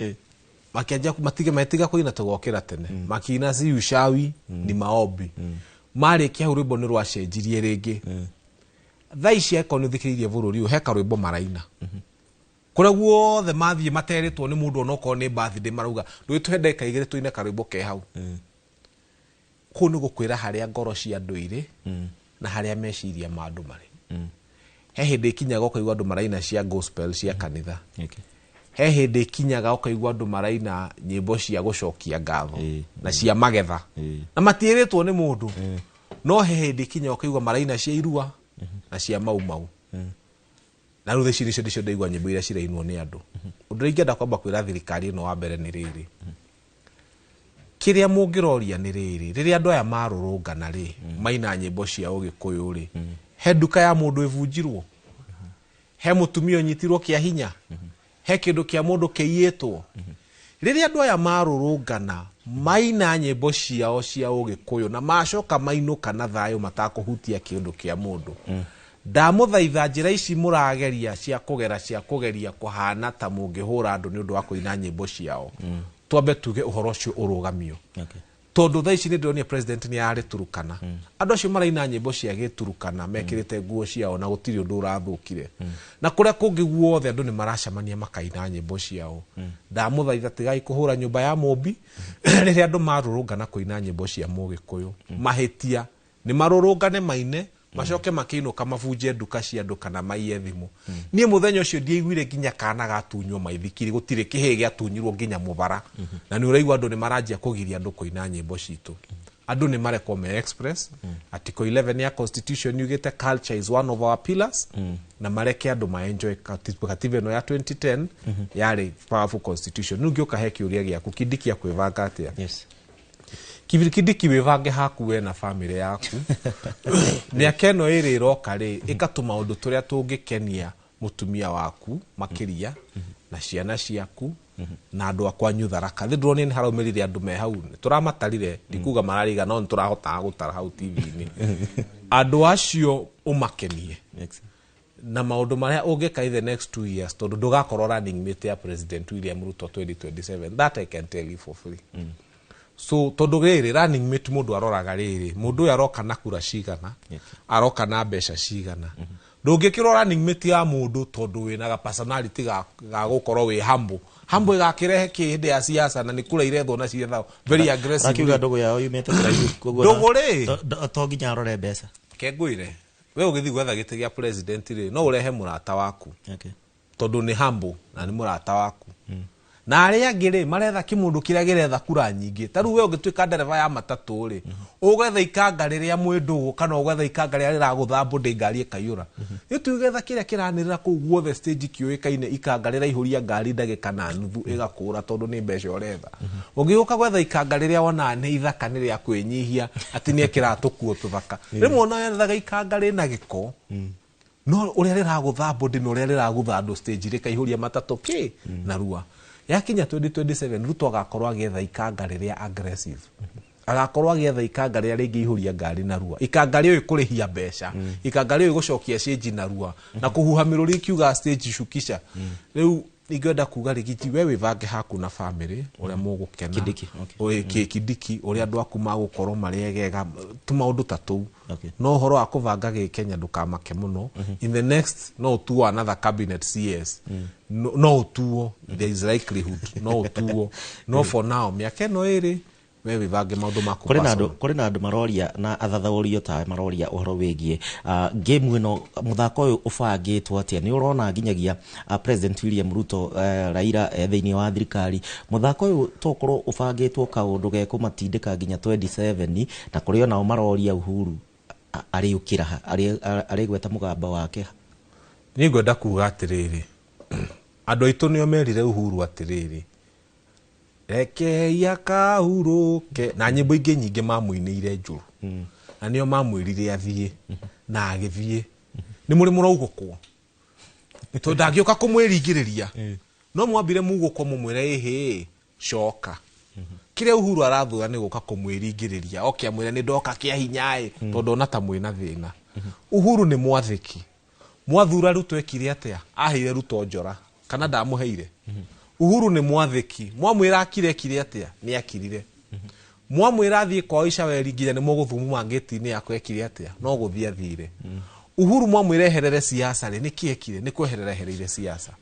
makĩanjia matiga kũina tũgokĩra tene, makina si ushawi ni maombi marĩkia hau rwĩmbo nĩ rwacenjirie rĩngĩ. Thaa ici eko nĩ thikĩrĩirie bũrũri heka rwĩmbo maraina kũrĩa guothe mathiĩ materĩtwo nĩ mũndũ onokorwo nĩ birthday marauga ndũĩ ndeka igĩrĩ tũine karwĩmbo ke hau. Kũu nĩ gũkwĩra harĩa ngoro cia andũ irĩ na harĩa meciria ma andũ marĩ. He hĩndĩ ikinyaga ũkaigua andũ maraina cia gospel cia kanitha. He hĩndĩ ikinyaga ũkaigua andũ maraina nyĩmbo cia gũcokia ngatho na cia magetha na matiĩrĩtwo nĩ mũndũ. No he hĩndĩ ikinyaga ũkaigua maraina cia irua na cia mau. Na rĩu theci icio ndaigua nyĩmbo iria cirainwo nĩ andũ. Ũndũ ũrĩa ingĩenda kwamba kwĩra thirikari ĩno wa mbere nĩ rĩrĩ, kiria mungiroria ni riri riria andu aya marurungana ri maina nyimbo cia Ugikuyu ri he nduka ya mundu ivunjirwo he mutumia unyitirwo kia hinya he kindu kia mundu kiiyitwo riria andu aya marurungana maina nyimbo ciao cia Ugikuyu na macoka mainuka na thayo matakuhutia kindu kia mundu ndamuthaitha njira ici murageria cia kugeria kuhana ta mungihura andu ni undu wa kuina nyimbo ciao twambe tuge uhoro ucio urugamio tondu tha ici ni ndonia president ni ari Turukana andu acio maraina nyimbo cia Giturukana mekirite nguo ciao na gutiri undu urathukire na kuria kungi guothe andu ni maracamania makaina nyimbo ciao ndamuthaitha tigai kuhura nyumba ya Mumbi riria andu marurungana kuina nyimbo cia Mugikuyu mahitia ni marurungane maine macoke makiinuka mabunje nduka cia andu kana maiye thimu nie muthenya ucio ndiaiguire nginya kana gatunywo maithikiri gutire kihe giatunyirwo nginya mubara na ni uraigwa andu ni maranjia kugiria andu kuina nyimbo citu andu ni marekwo me express article 11 ya constitution yugite culture is one of our pillars na mareke andu ma enjoy katiba no ya 2010 yari powerful constitution nungi ukahe kiuria giaku kidikia kwivanga atia Kidiki wivange haku we na family yaku miaka ino iri iroka ri igatuma undu turia tungikenia mutumia waku makiria na ciana ciaku na andu akwanyu tharaka thindroni ni haraumirire andu me hau turamatarire ndikuga marariga no turahota gutara hau TV-ini andu acio umakenie na maundu maria ungika in the next 2 years tondu ndugakorwo running mate ya President William Ruto 2027 that I can tell you for free so tondu riri running mate mundu aroraga riri mundu aroka na kura cigana aroka na mbeca cigana ndungikiro running mate ya mundu tondu wina ga personality ga gukorwo wi hambo igakirehe kihinde ya siasa na nikura irethwo na ciethao very aggressive akiuga ndogo yao yumete kugo ndogo ri to nginya arore mbeca kengwire we ugithi gwetha giti gia president ri no urehe murata waku tondu ni hambo na ni murata waku na aria angire maretha kimundu kiria giretha kura nyingi taru we ugituika ndereva ya matatu ri ugetha ikanga riria mwindu kana ugetha ikanga riria riragutha mbundi ngari ikayura itugetha kiria kiranirira ku guothe stage kiuikaine ikanga riria ihuria ngari ndagika na nuthu igakura tondu ni mbeca uretha ungiuka gwetha ikanga riria wona ni ithaka ni ria kwinyihia ati ni ekiratukuo tuthaka rimwe ona yethaga ikanga rina giko no uria riragutha mbundi no uria riragutha andu stage rikaihuria matatu ki na rua yakinya 2027 Ruto agakorwo agetha ikanga riria aggressive agakorwo agetha ikanga riria ringi ihuria ngari na rua ikanga riyo ikurihia mbeca ikanga riyo igucokia stage na rua na kuhuha miruri kiuga stage shukisha riu ingenda kuga rigiti we wivange haku na family uria mugukena Kidiki uria andu aku magukorwo mariegega tumaundu tatu no horo wa kuvanga Kenya ndukamake muno in the next no tuo another cabinet CS no tuo there is likelihood no tuo no for now miaka no iri we wivange maundu maku kuri na andu maroria na athathaurio ta maroria uhoro wigie game ino muthako uyu ubangitwo atia ni urona nginyagia President William Ruto Raila thiini wa thirikari muthako uyu tokorwo ubangitwo kaundu ge kumatindika nginya 27 na kuri ona maroria Uhuru ari ukira ari gweta mugamba wake ni ngwenda kuga atiriri andu aitu nio merire Uhuru atiriri reke yakahuruke na nyimbo ingi nyingi mamuinire njuru na nio mamwirire athie na agithie ni muri muraugukwo to ndagioka kumwiringiriria no mwambire mugukwo mumwire ehe coka kire Uhuru arathura ni guka kumwiringiriria oke amwire ni ndoka kia hinyae tondu ona ta mwina thina Uhuru ni mwathiki mwathura Ruto ekire atia ahire Ruto njora kana ndamuheire Uhuru ni mwathiki mwamwira akire kire atia ni akirire mwamwira athie kwa Aisha weri nginya ni muguthumu mangeti-ini yakwe ekire atia no guthia athire Uhuru mwamwira eherere siasa ri ni kiekire ni kweherera hereire siasa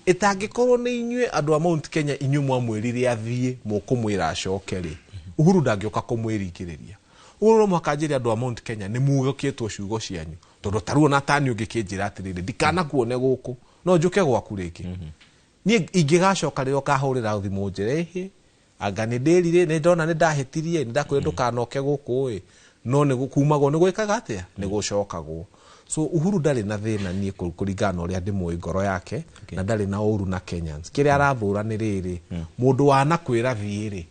itangikorwo ni inyue andu a Mount Kenya inyu mwamwirire athie mukumwira acoke ri Uhuru ndangioka kumwiringiriria Uhuru no mwakanjira andu a Mount Kenya ni mugoketwo ciugo cianyu tondu taruo na tani ungikinjira atiriri ndikana kuone guku no njuke gwaku riki ni ingigacoka riro kahurira thimu njerehe anga ni ndirire ni ndona ni ndahetirie ni ndakwira ndukanoke guku no ni gukumagwo ni gwikaga atia ni gucokagwo so Uhuru ndari na thina ni kuringana uria ndimwe ngoro yake na ndari na uru na Kenyans kiria arathura ni riri mundu wana kwira thiiri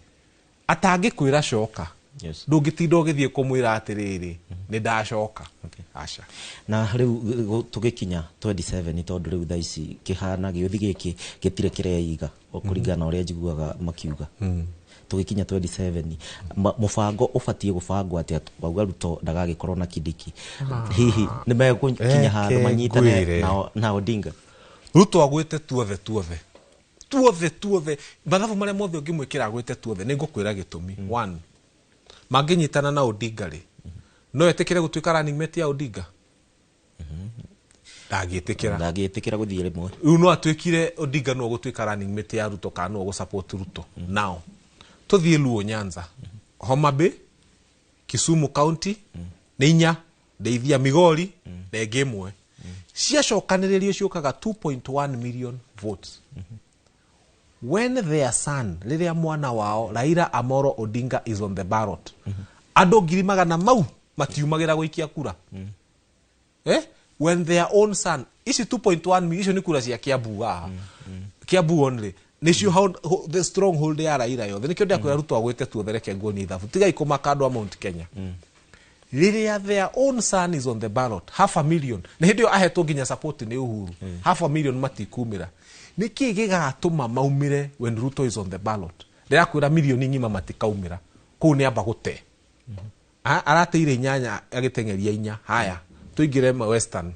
atangĩkwĩra coka Yes. ndũngĩtinda ũgĩthiĩ kũmwĩra atĩrĩrĩ nĩ ndacoka. Aca. Na rĩu tũgĩkinya 27 tondũ rĩu thaa ici kĩhana gĩũthi gĩkĩ gĩtirĩ kĩreiga kũringana na ũrĩa njiguaga makiuga. Tũgĩkinya 27 mũbango ũbatiĩ gũbangwo atĩ wauga Ruto ndagagĩkorwo na Kindiki. Hihi nĩ megũkinya handũ manyitane na Odinga. Ruto agwĩte tuothe mathabu marĩa mothe ũngĩmwĩkĩra agwĩte tuothe nĩ ngũkwĩra gĩtũmi. One, mangĩnyitana na Odinga rĩ no etĩkĩre gũtuĩka running mate ya Odinga? Ndangĩtĩkĩra gũthiĩ rĩmwe. Rĩu no atuĩkire Odinga no gũtuĩka running mate ya Ruto kana no gũsupport Ruto. Now tũthiĩ Luo Nyanza, Homa Bay, Kisumu County nĩ 4, Ndeithia Migori na ĩngĩ ĩmwe ciacokanĩrĩrio ciũkaga 2.1 million votes. When their son, rĩrĩa mwana wao Raila Amolo Odinga is on the ballot, andũ 100,000 mau matiumagĩra gũikia kura. When their own son, ici 2.1 million ni kura cia Kiambu Kiambu only nĩcio the stronghold ya Raila yothe nĩkĩo ndĩakwĩra Ruto agwĩte tuothe reke nguo ni thabu tiga ikũmaka andũ a Mount Kenya. Rĩrĩa their own son is on the ballot 500,000 nĩ hĩndĩ ĩyo ahetwo nginya support nĩ Uhuru 500,000 matikumĩra. Nĩkĩ gĩgatũma maumĩre when Ruto is on the ballot? Ndĩrakwĩra milioni ng'ima matikaumĩra kũu nĩ amba gũte. Arateire 8 agĩteng'eria 4. Haya tuingĩre Western.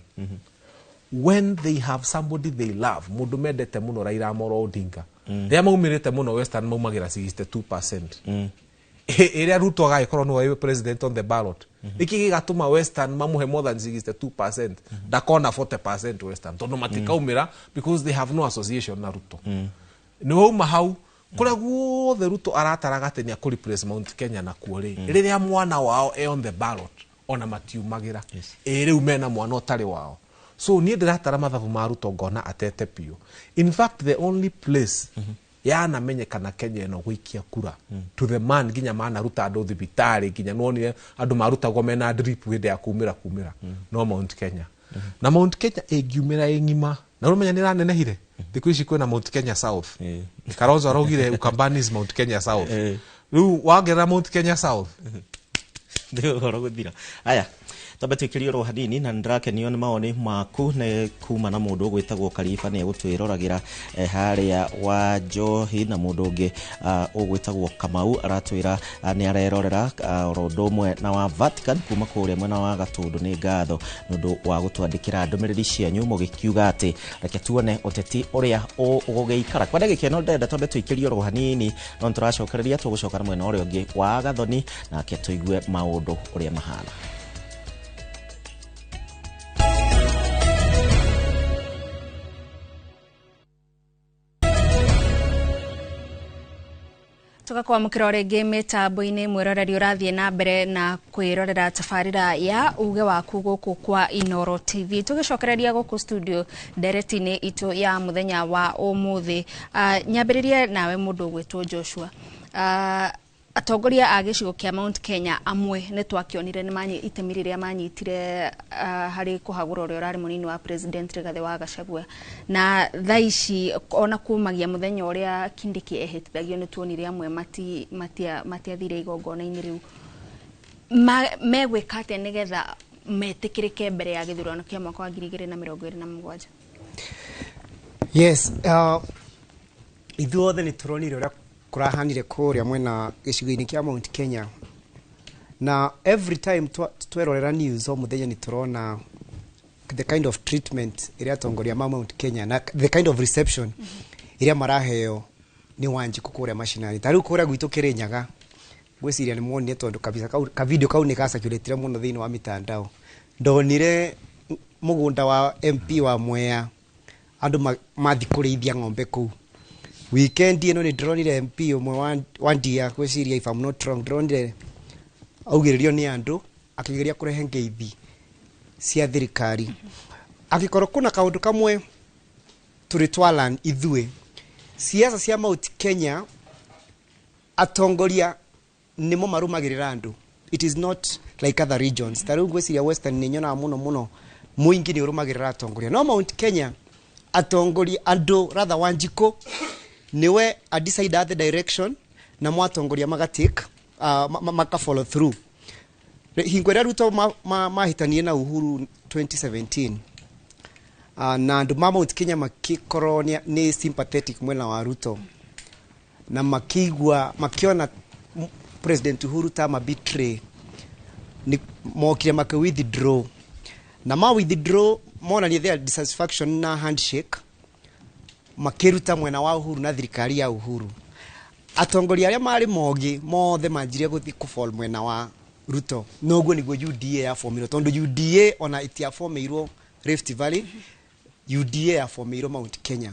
When they have somebody they love, mũndũ mendete mũno Raila Amolo Odinga, rĩrĩa maumĩrĩte mũno Western maumagĩra 62%. Ĩrĩa Ruto agagĩkorwo nĩwe president on the ballot, nĩkĩ gĩgatũma Western mamuhe more than 62%, ndakona 40% Western tondũ matikaumĩra because they have no association na Ruto. Nĩ wauma hau kũrĩa guothe Ruto arataraga atĩ nĩ akũreplace Mount Kenya na kuo rĩrĩa mwana wao on the ballot ona matiumagĩra. Rĩu mena mwana ũtarĩ wao. So niĩ ndĩratara mathabu ma Ruto ngona atete piũ. In fact the only place yanamenyekana Kenya ĩno gũikia kura to the man nginya manaruta andũ thibitarĩ nginya nonire andũ marutagwo mena drip hĩndĩ ya kumĩra no Mount Kenya. Na Mount Kenya ĩngiumĩra ng'ima na ũmenya nĩ ranenehire thikũ ici kwĩna Mount Kenya South. Kalonzo araugire Ukambani is Mount Kenya South. Rĩu wagerera Mount Kenya South ndio ũhoro gũthira. Aya Tabe twikĩrio hanini na ndĩrakenio nĩ mawoni maku nĩ kuma na mũndũ ũgwĩtagwo Kariba nĩ egũtwĩroragĩra harĩa wa Njohi na mũndũ ũngĩ ũgwĩtagwo Kamau aratwĩra nĩ arerorera ũndũ ũmwe na wa Vatican kuma kũrĩa mwena wa Gatũndũ. Nĩ ngatho nĩ ũndũ wa gũtwandĩkĩra ndũmĩrĩri cianyu mũgĩkiuga atĩ reke tuone ũteti ũrĩa ũgũgĩikara. Kwa ndagĩka ĩno ndenda Tabe twikĩrio hanini no tũracokereria tũgũcoka mwena ũrĩa ũngĩ wa Gathoni nake tũigue maũndũ ũrĩa mahana. Tukakwamũkĩra rĩngĩ mĩtambo-inĩ mwĩroreri ũrathiĩ na mbere na kwĩrorera tabarĩra ya Ũge Waku gũkũ kwa Inooro TV. Tũgĩcokereria gũkũ studio ndereti-inĩ itũ ya mũthenya wa ũmũthĩ. Nyambĩrĩrie nawe mũndũ ũgwĩtwo Joshua. Atongoria a gĩcigo kĩa Mount Kenya amwe nĩ twakĩonire nĩ itemi rĩrĩa manyitire harĩ kũhagũra ũrĩa ũrarĩ mũnini wa president Rigathĩ wa Gachagua. Na thaa ici ona kumagia mũthenya ũrĩa Kindiki ehĩtithagio nĩ tuonire amwe matiathire igongona-inĩ rĩu. Megwĩka atĩa nĩgetha metĩkĩrĩke mbere ya gĩthurano kĩa mwaka wa 2027? Yes, ithuothe nĩ tũronire ũrĩa kurahanire kũrĩa mwena gĩcigo-inĩ kĩa Mount Kenya, na every time twerorera news o mũthenya nĩ tũrona the kind of treatment iria atongoria ma Mount Kenya na the kind of reception iria maraheo nĩ Wanjiku kũrĩa macinani. Ta rĩu kũrĩa gwitũ Kĩrĩnyaga gwĩciria nĩ muonire tondũ kabisa ka video kau nĩ gacakiũrĩtire mũno thĩinĩ wa mitandao. Ndonire mũgũnda wa MP wa Mwea andũ mathi kũrĩithia ng'ombe kũu. Weekend ino ni ndronire MP umwe wa Ndia gwĩciria if I'm not wrong ndronire augĩrĩrio nĩ andũ akĩgeria kũrehe ngeithi cia thirikari. Agĩkorwo kuna kaũndũ kamwe tũrĩ twalan ithuĩ siasa cia Mount Kenya atongoria nĩmo marũmagĩrĩra andũ. It is not like other regions. Ta rĩu gwĩciria Western nĩ nyonaga mũno mũingĩ nĩ ũrũmagĩrĩra atongoria. No Mount Kenya atongoria andũ rather Wanjiku niwe a decide the direction na mwatongoria magatake maka follow through hingo ria Ruto mahitanie na Uhuru 2017 na andu ma Mount Kenya makikorwo ni sympathetic mwena wa Ruto na makiona President Uhuru ta betray ni mokire maka withdraw na ma withdraw mona ni their dissatisfaction na handshake makiruta mwena wa Uhuru na thirikari ya Uhuru atongoria aria mari mogi mothe manjire guthi kufall mwena wa Ruto noguo niguo UDA ya formirwo tondu UDA ona itia formirwo Rift Valley UDA ya formirwo Mount Kenya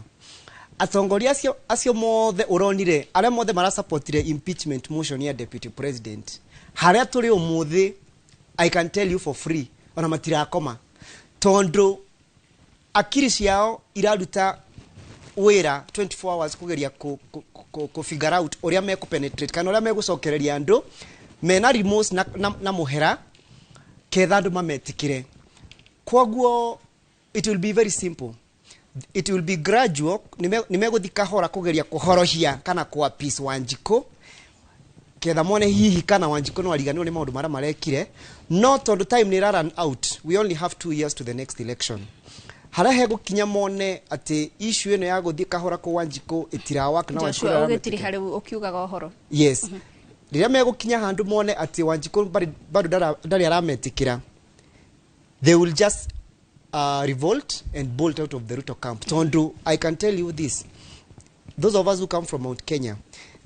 atongoria acio mothe uronire aria mothe mara supportire impeachment motion ya deputy president haria turi umuthi I can tell you for free ona matirakoma tondu akiri ciao iraruta wira 24 hours kugeria ku figure out oria me ku penetrate kana oria me gucokereria andu mena remorse na muhera ketha andu mametikire kwaguo it will be very simple it will be gradual nimeguthika hora kugeria kuhorohia kana kwa peace Wanjiko ketha mone hihi kana Wanjiko no ariganirwo ni maundu mara marekire no tondu time ni run out we only have 2 years to the next election hara hego kinya mone ati issue eno ya guthika hora ku Wanjiko itirawak na Joshua ugitiri hari ukiugaga uhoro yes riria megukinya handu mone ati Wanjiko bado ndari arametikira they will just revolt and bolt out of the Ruto camp tondu I can tell you this those of us who come from Mount Kenya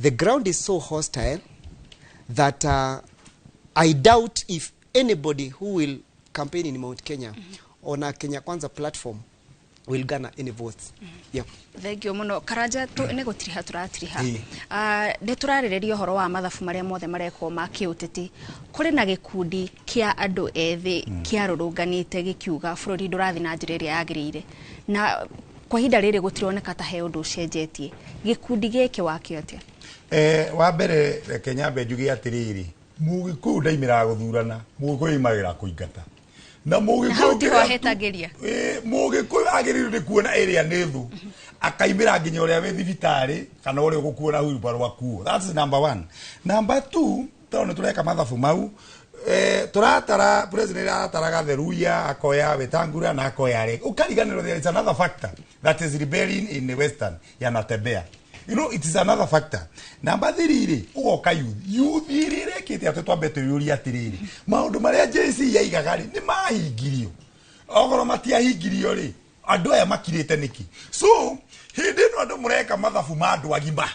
the ground is so hostile that I doubt if anybody who will campaign in Mount Kenya on a Kenya Kwanza platform will garner any votes. Yeah. Thank you muno Karanja ne gutiriha turatiriha de turarirerio horo wa mathafu maria mothe mareko ma kiuteti kuri na gikundi kia andu ethi kia rurunganite gikiuga bururi ndurathi na njira iria yagirire na kwa hinda riri gutironeka ta he undu cenjetie gikundi giki wakio atia wa mbere Kenya benjugi atiriri mugiku ndaimira guthurana mugiku imagira kuingata na mugiku hetagiria mugiku agirirwo ni kuona area nethu akaimira nginya uria we thibitari kana uria gukuona huyu barwa kuo that's number 1 number 2 tone tureka mathafu mau turatara president arataraga theruya akoya Wetangula na akoya re ukariganiro there is another factor that is rebelling in the western yanatembea you know it is another factor number 3 ugoka youth irire kiti atotwa beto yuri atiriri maundu maria JC yaigaga ri ni mahingirio ogoro matia hingirio ri andu aya makirite niki so hindi no andu mureka mathafu ma andu agima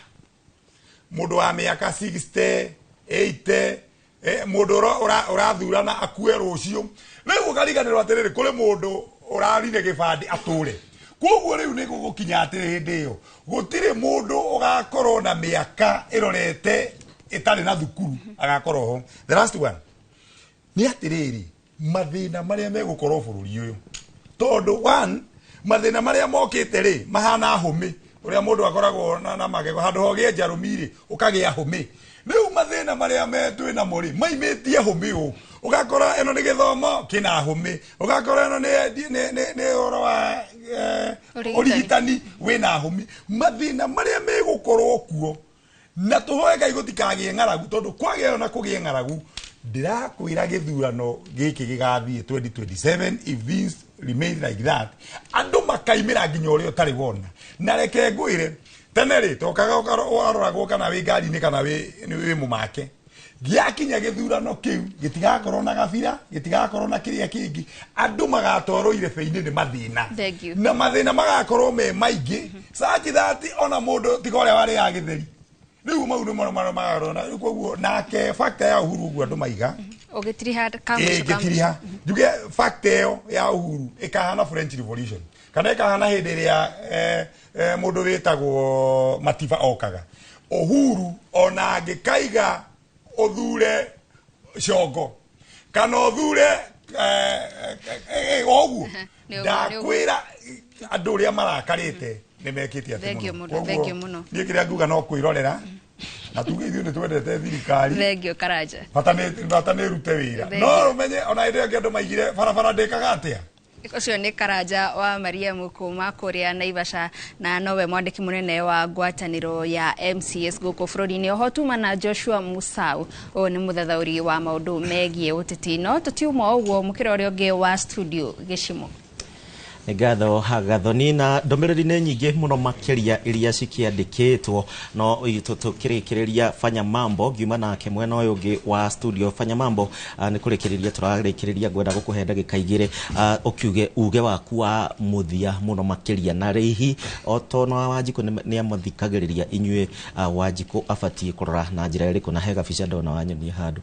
mundu wa miaka 60 80 mundu urathurana akue rucio riu ukariganirwo atiriri kuri mundu urarire gibandi ature koguo riu ni gugukinya atiri hindi iyo gutire mundu ugakorwo na miaka irorete itari na thukuru agakorwo ho the last one ni atiriri mathina maria megukorwo bururi uyu tondu one mathina maria mokite ri mahana humi uria mundu akoragwo na magego handu hogie njarumiri ukagia humi riu mathina maria metwi na muri maimetie humi u ugakora eno ni githomo kina humi ugakora eno ni oro wa origitani wina humi mathina maria megukorwo kuo na tuhoe Ngai gutikagie ngaragu tondu kwageo na kugie ngaragu ndirakwira githurano giki gigathie 2027 if things remain like that andu makaimira nginya urio tari wona na reke ngwire tene ri tokaga waroragwo kana wi ngari ni kana wi mumake giakinya githurano kiu gitigakorwo na gabira gitigakorwo na kiria kingi andu magatorwo irebeini ni mathina na mathina magakorwo me maingi such that ona mundu tigore wari ya githeri riu maundu marona koguo nake factor ya Uhuru guo andu maiga ogitiriha kamwe juge factor yo ya Uhuru ikahana French Revolution kana ikahana hindi iria mundu witagwo Matiba okaga Uhuru ona angikaiga othure Ciongo kana othure oguo ndakwira andu uria marakarite nimekite ati muno ni kiria nguga no kwirorera na tuge ithu ni twendete thirikari thengio Karanja bata ni rute wira no umenye ona ire andu maigire barabara ndekaga atia Ucio ni Karanja wa Mariamu kuma kuria Naivasha na nowe mwandiki munene wa ngwataniro ya MCS guku bũrũri-inĩ. Oho tuma na Joshua Musau o ni muthathauri wa maundu megie ũteti. No tutiuma ũguo mukira ũrĩa ũngĩ wa studio Gĩcimo. Ngatho hagathoni na ndomereri nĩ nyingĩ mũno makĩria iria cikiandĩkĩtwo no tukĩrĩkĩrĩria fanya mambo ngiuma nake mwena ũyũ ũngĩ wa studio fanya mambo nĩ kũrĩkĩrĩria tũrarĩkĩrĩria ngwenda gũkũhe ndagĩka igĩrĩ ũkiuge uge waku wa mũthia mũno makĩria na rĩhi o tono wa Wanjikũ nĩ amathikagĩrĩria inyuĩ Wanjikũ abatie kũrora na njĩra ĩrĩkũ na hega bica ndona wanyonia handũ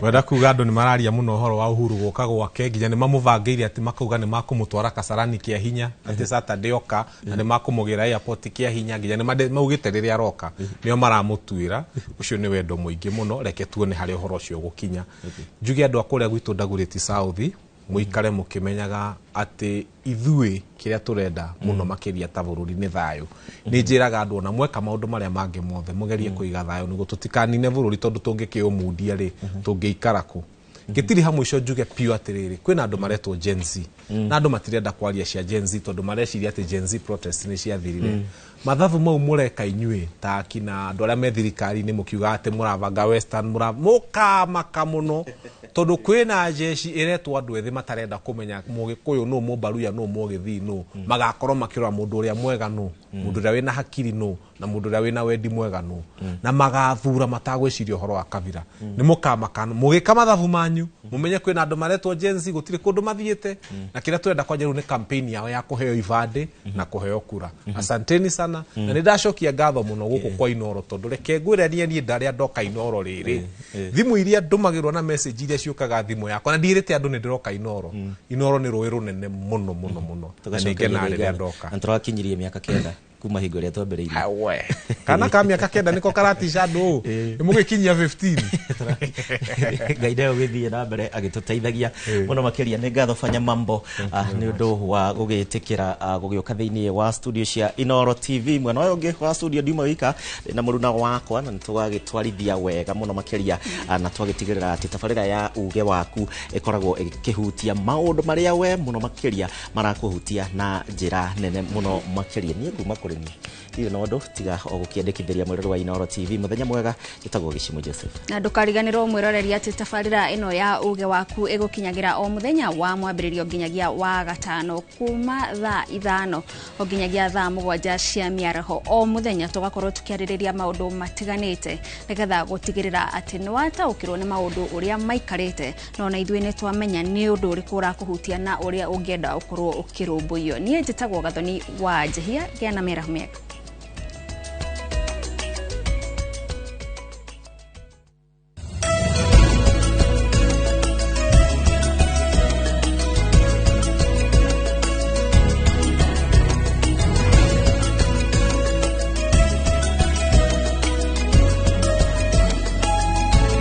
wenda kuga andũ nĩ mararia mũno ũhoro wa Uhuru gũka gwake nginya nĩ mamũbangĩire atĩ makauga nĩ makumutwara Kasarani kia hinya ati Saturday oka na nĩ makumugira airport kia hinya nginya nĩ maugite rĩrĩa aroka nĩo maramutuira ucio nĩ wendo mũingĩ mũno reke tuone harĩ ũhoro ũcio gũkinya njuge andũ akũrĩa gwitũ Dagoretti South muikare mukimenyaga ati ithuĩ kĩrĩa turenda mũno makĩria ta bũrũri-inĩ thayũ nĩ njĩraga andũ ona mweka maũndũ marĩa mangĩ mothe mugerie kũiga thayũ nĩguo tutikanine bũrũri tondũ tũngĩkĩũmundia rĩ tũngĩikara kũ gitiri hamwe icio njuge pio atiriri kwina andũ maretwo Gen Z na andũ matirenda kwaria cia Gen Z tondu mareciria ati Gen Z protest ni ciathirire mathabu mau mureka inyuĩ ta kina andũ arĩa me thirikari-inĩ mukiuga ati muravanga Western mukamaka muno tondu kwina jeshi iretwo andũ ethĩ matarenda kumenya Mũgĩkũyũ no Mũmbaruya no Mũgĩthii no magakorwo makĩrora mũndũ ũrĩa mwega no mũndũ ũrĩa wĩna hakiri no na mũndũ ũrĩa wĩna wendi mwega no na magathura matagwĩciria ũhoro wa kabira nĩ mukamaka mũgĩka mathabu manyu mumenye kwina andũ maretwo Gen Z gũtirĩ kũndũ mathiĩte na kĩrĩa twenda kwanja rĩu nĩ campaign yao ya kũheo ibande na kũheo kura asanteni sana na nĩ ndacokia ngatho mũno gũkũ kwa Inoro tondu reke ngwĩre niĩ ndarĩa ndoka Inoro rĩrĩ thimũ iria ndũmagĩrwo na message iria ciũkaga thimũ yakwa na ndirĩte andũ nĩ ndĩroka Inoro Inoro nĩ rũĩ rũnene mũno mũno mũno na nĩngena rĩrĩa ndoka na tũrakinyirie mĩaka 9 kuma hingo ĩrĩa twambĩrĩirie awe kana ka mĩaka 9 nĩko karatisha andũ nĩ mũgĩkinyia 15 gaida ũgĩthiĩ na mbere agĩtũteithagia mũno makĩria nĩ ngatho fanya mambo nĩ ũndũ wa gũgĩtĩkĩra gũgĩũka thĩinĩ wa studio cia Inoro TV mwena ũyũ ũngĩ wa studio ndiuma wika na mũruna wakwa na nĩtwagĩtwarithia wega mũno makĩria na twagĩtigĩrĩra atĩ tabarĩra ya uge waku ĩkoragwo ĩkĩhutia maũndũ marĩa we mũno makĩria marakũhutia na njĩra nene mũno makĩria niĩ kuma kũrĩ niĩ no ndo tiga o gũkĩandĩkithĩria mwĩrori wa Inoro TV muthenya mwega gĩtagwo Gĩcimo Joseph na ndũkariganĩrwo mwĩroreri atĩ tabarĩra ĩno ya uge waku ĩgũkinyagira o muthenya wa mwambĩrĩrio nginyagia wa gatano kuma thaa 5 o nginyagia thaa 7 cia mĩaraho o muthenya tũgakorwo tũkĩarĩrĩria maũndũ matiganĩte nĩgetha gũtigĩrĩra atĩ nĩ wataũkĩrwo nĩ maũndũ ũrĩa maikarĩte no na ithuĩ nĩ twamenya nĩ ũndũ ũrĩkũ ũrakũhutia na ũrĩa ũngĩenda ũkorwo ũkĩrũmbũiyo niĩ njĩtagwo Gathoni wa Njehia gĩa na mĩaraho mĩega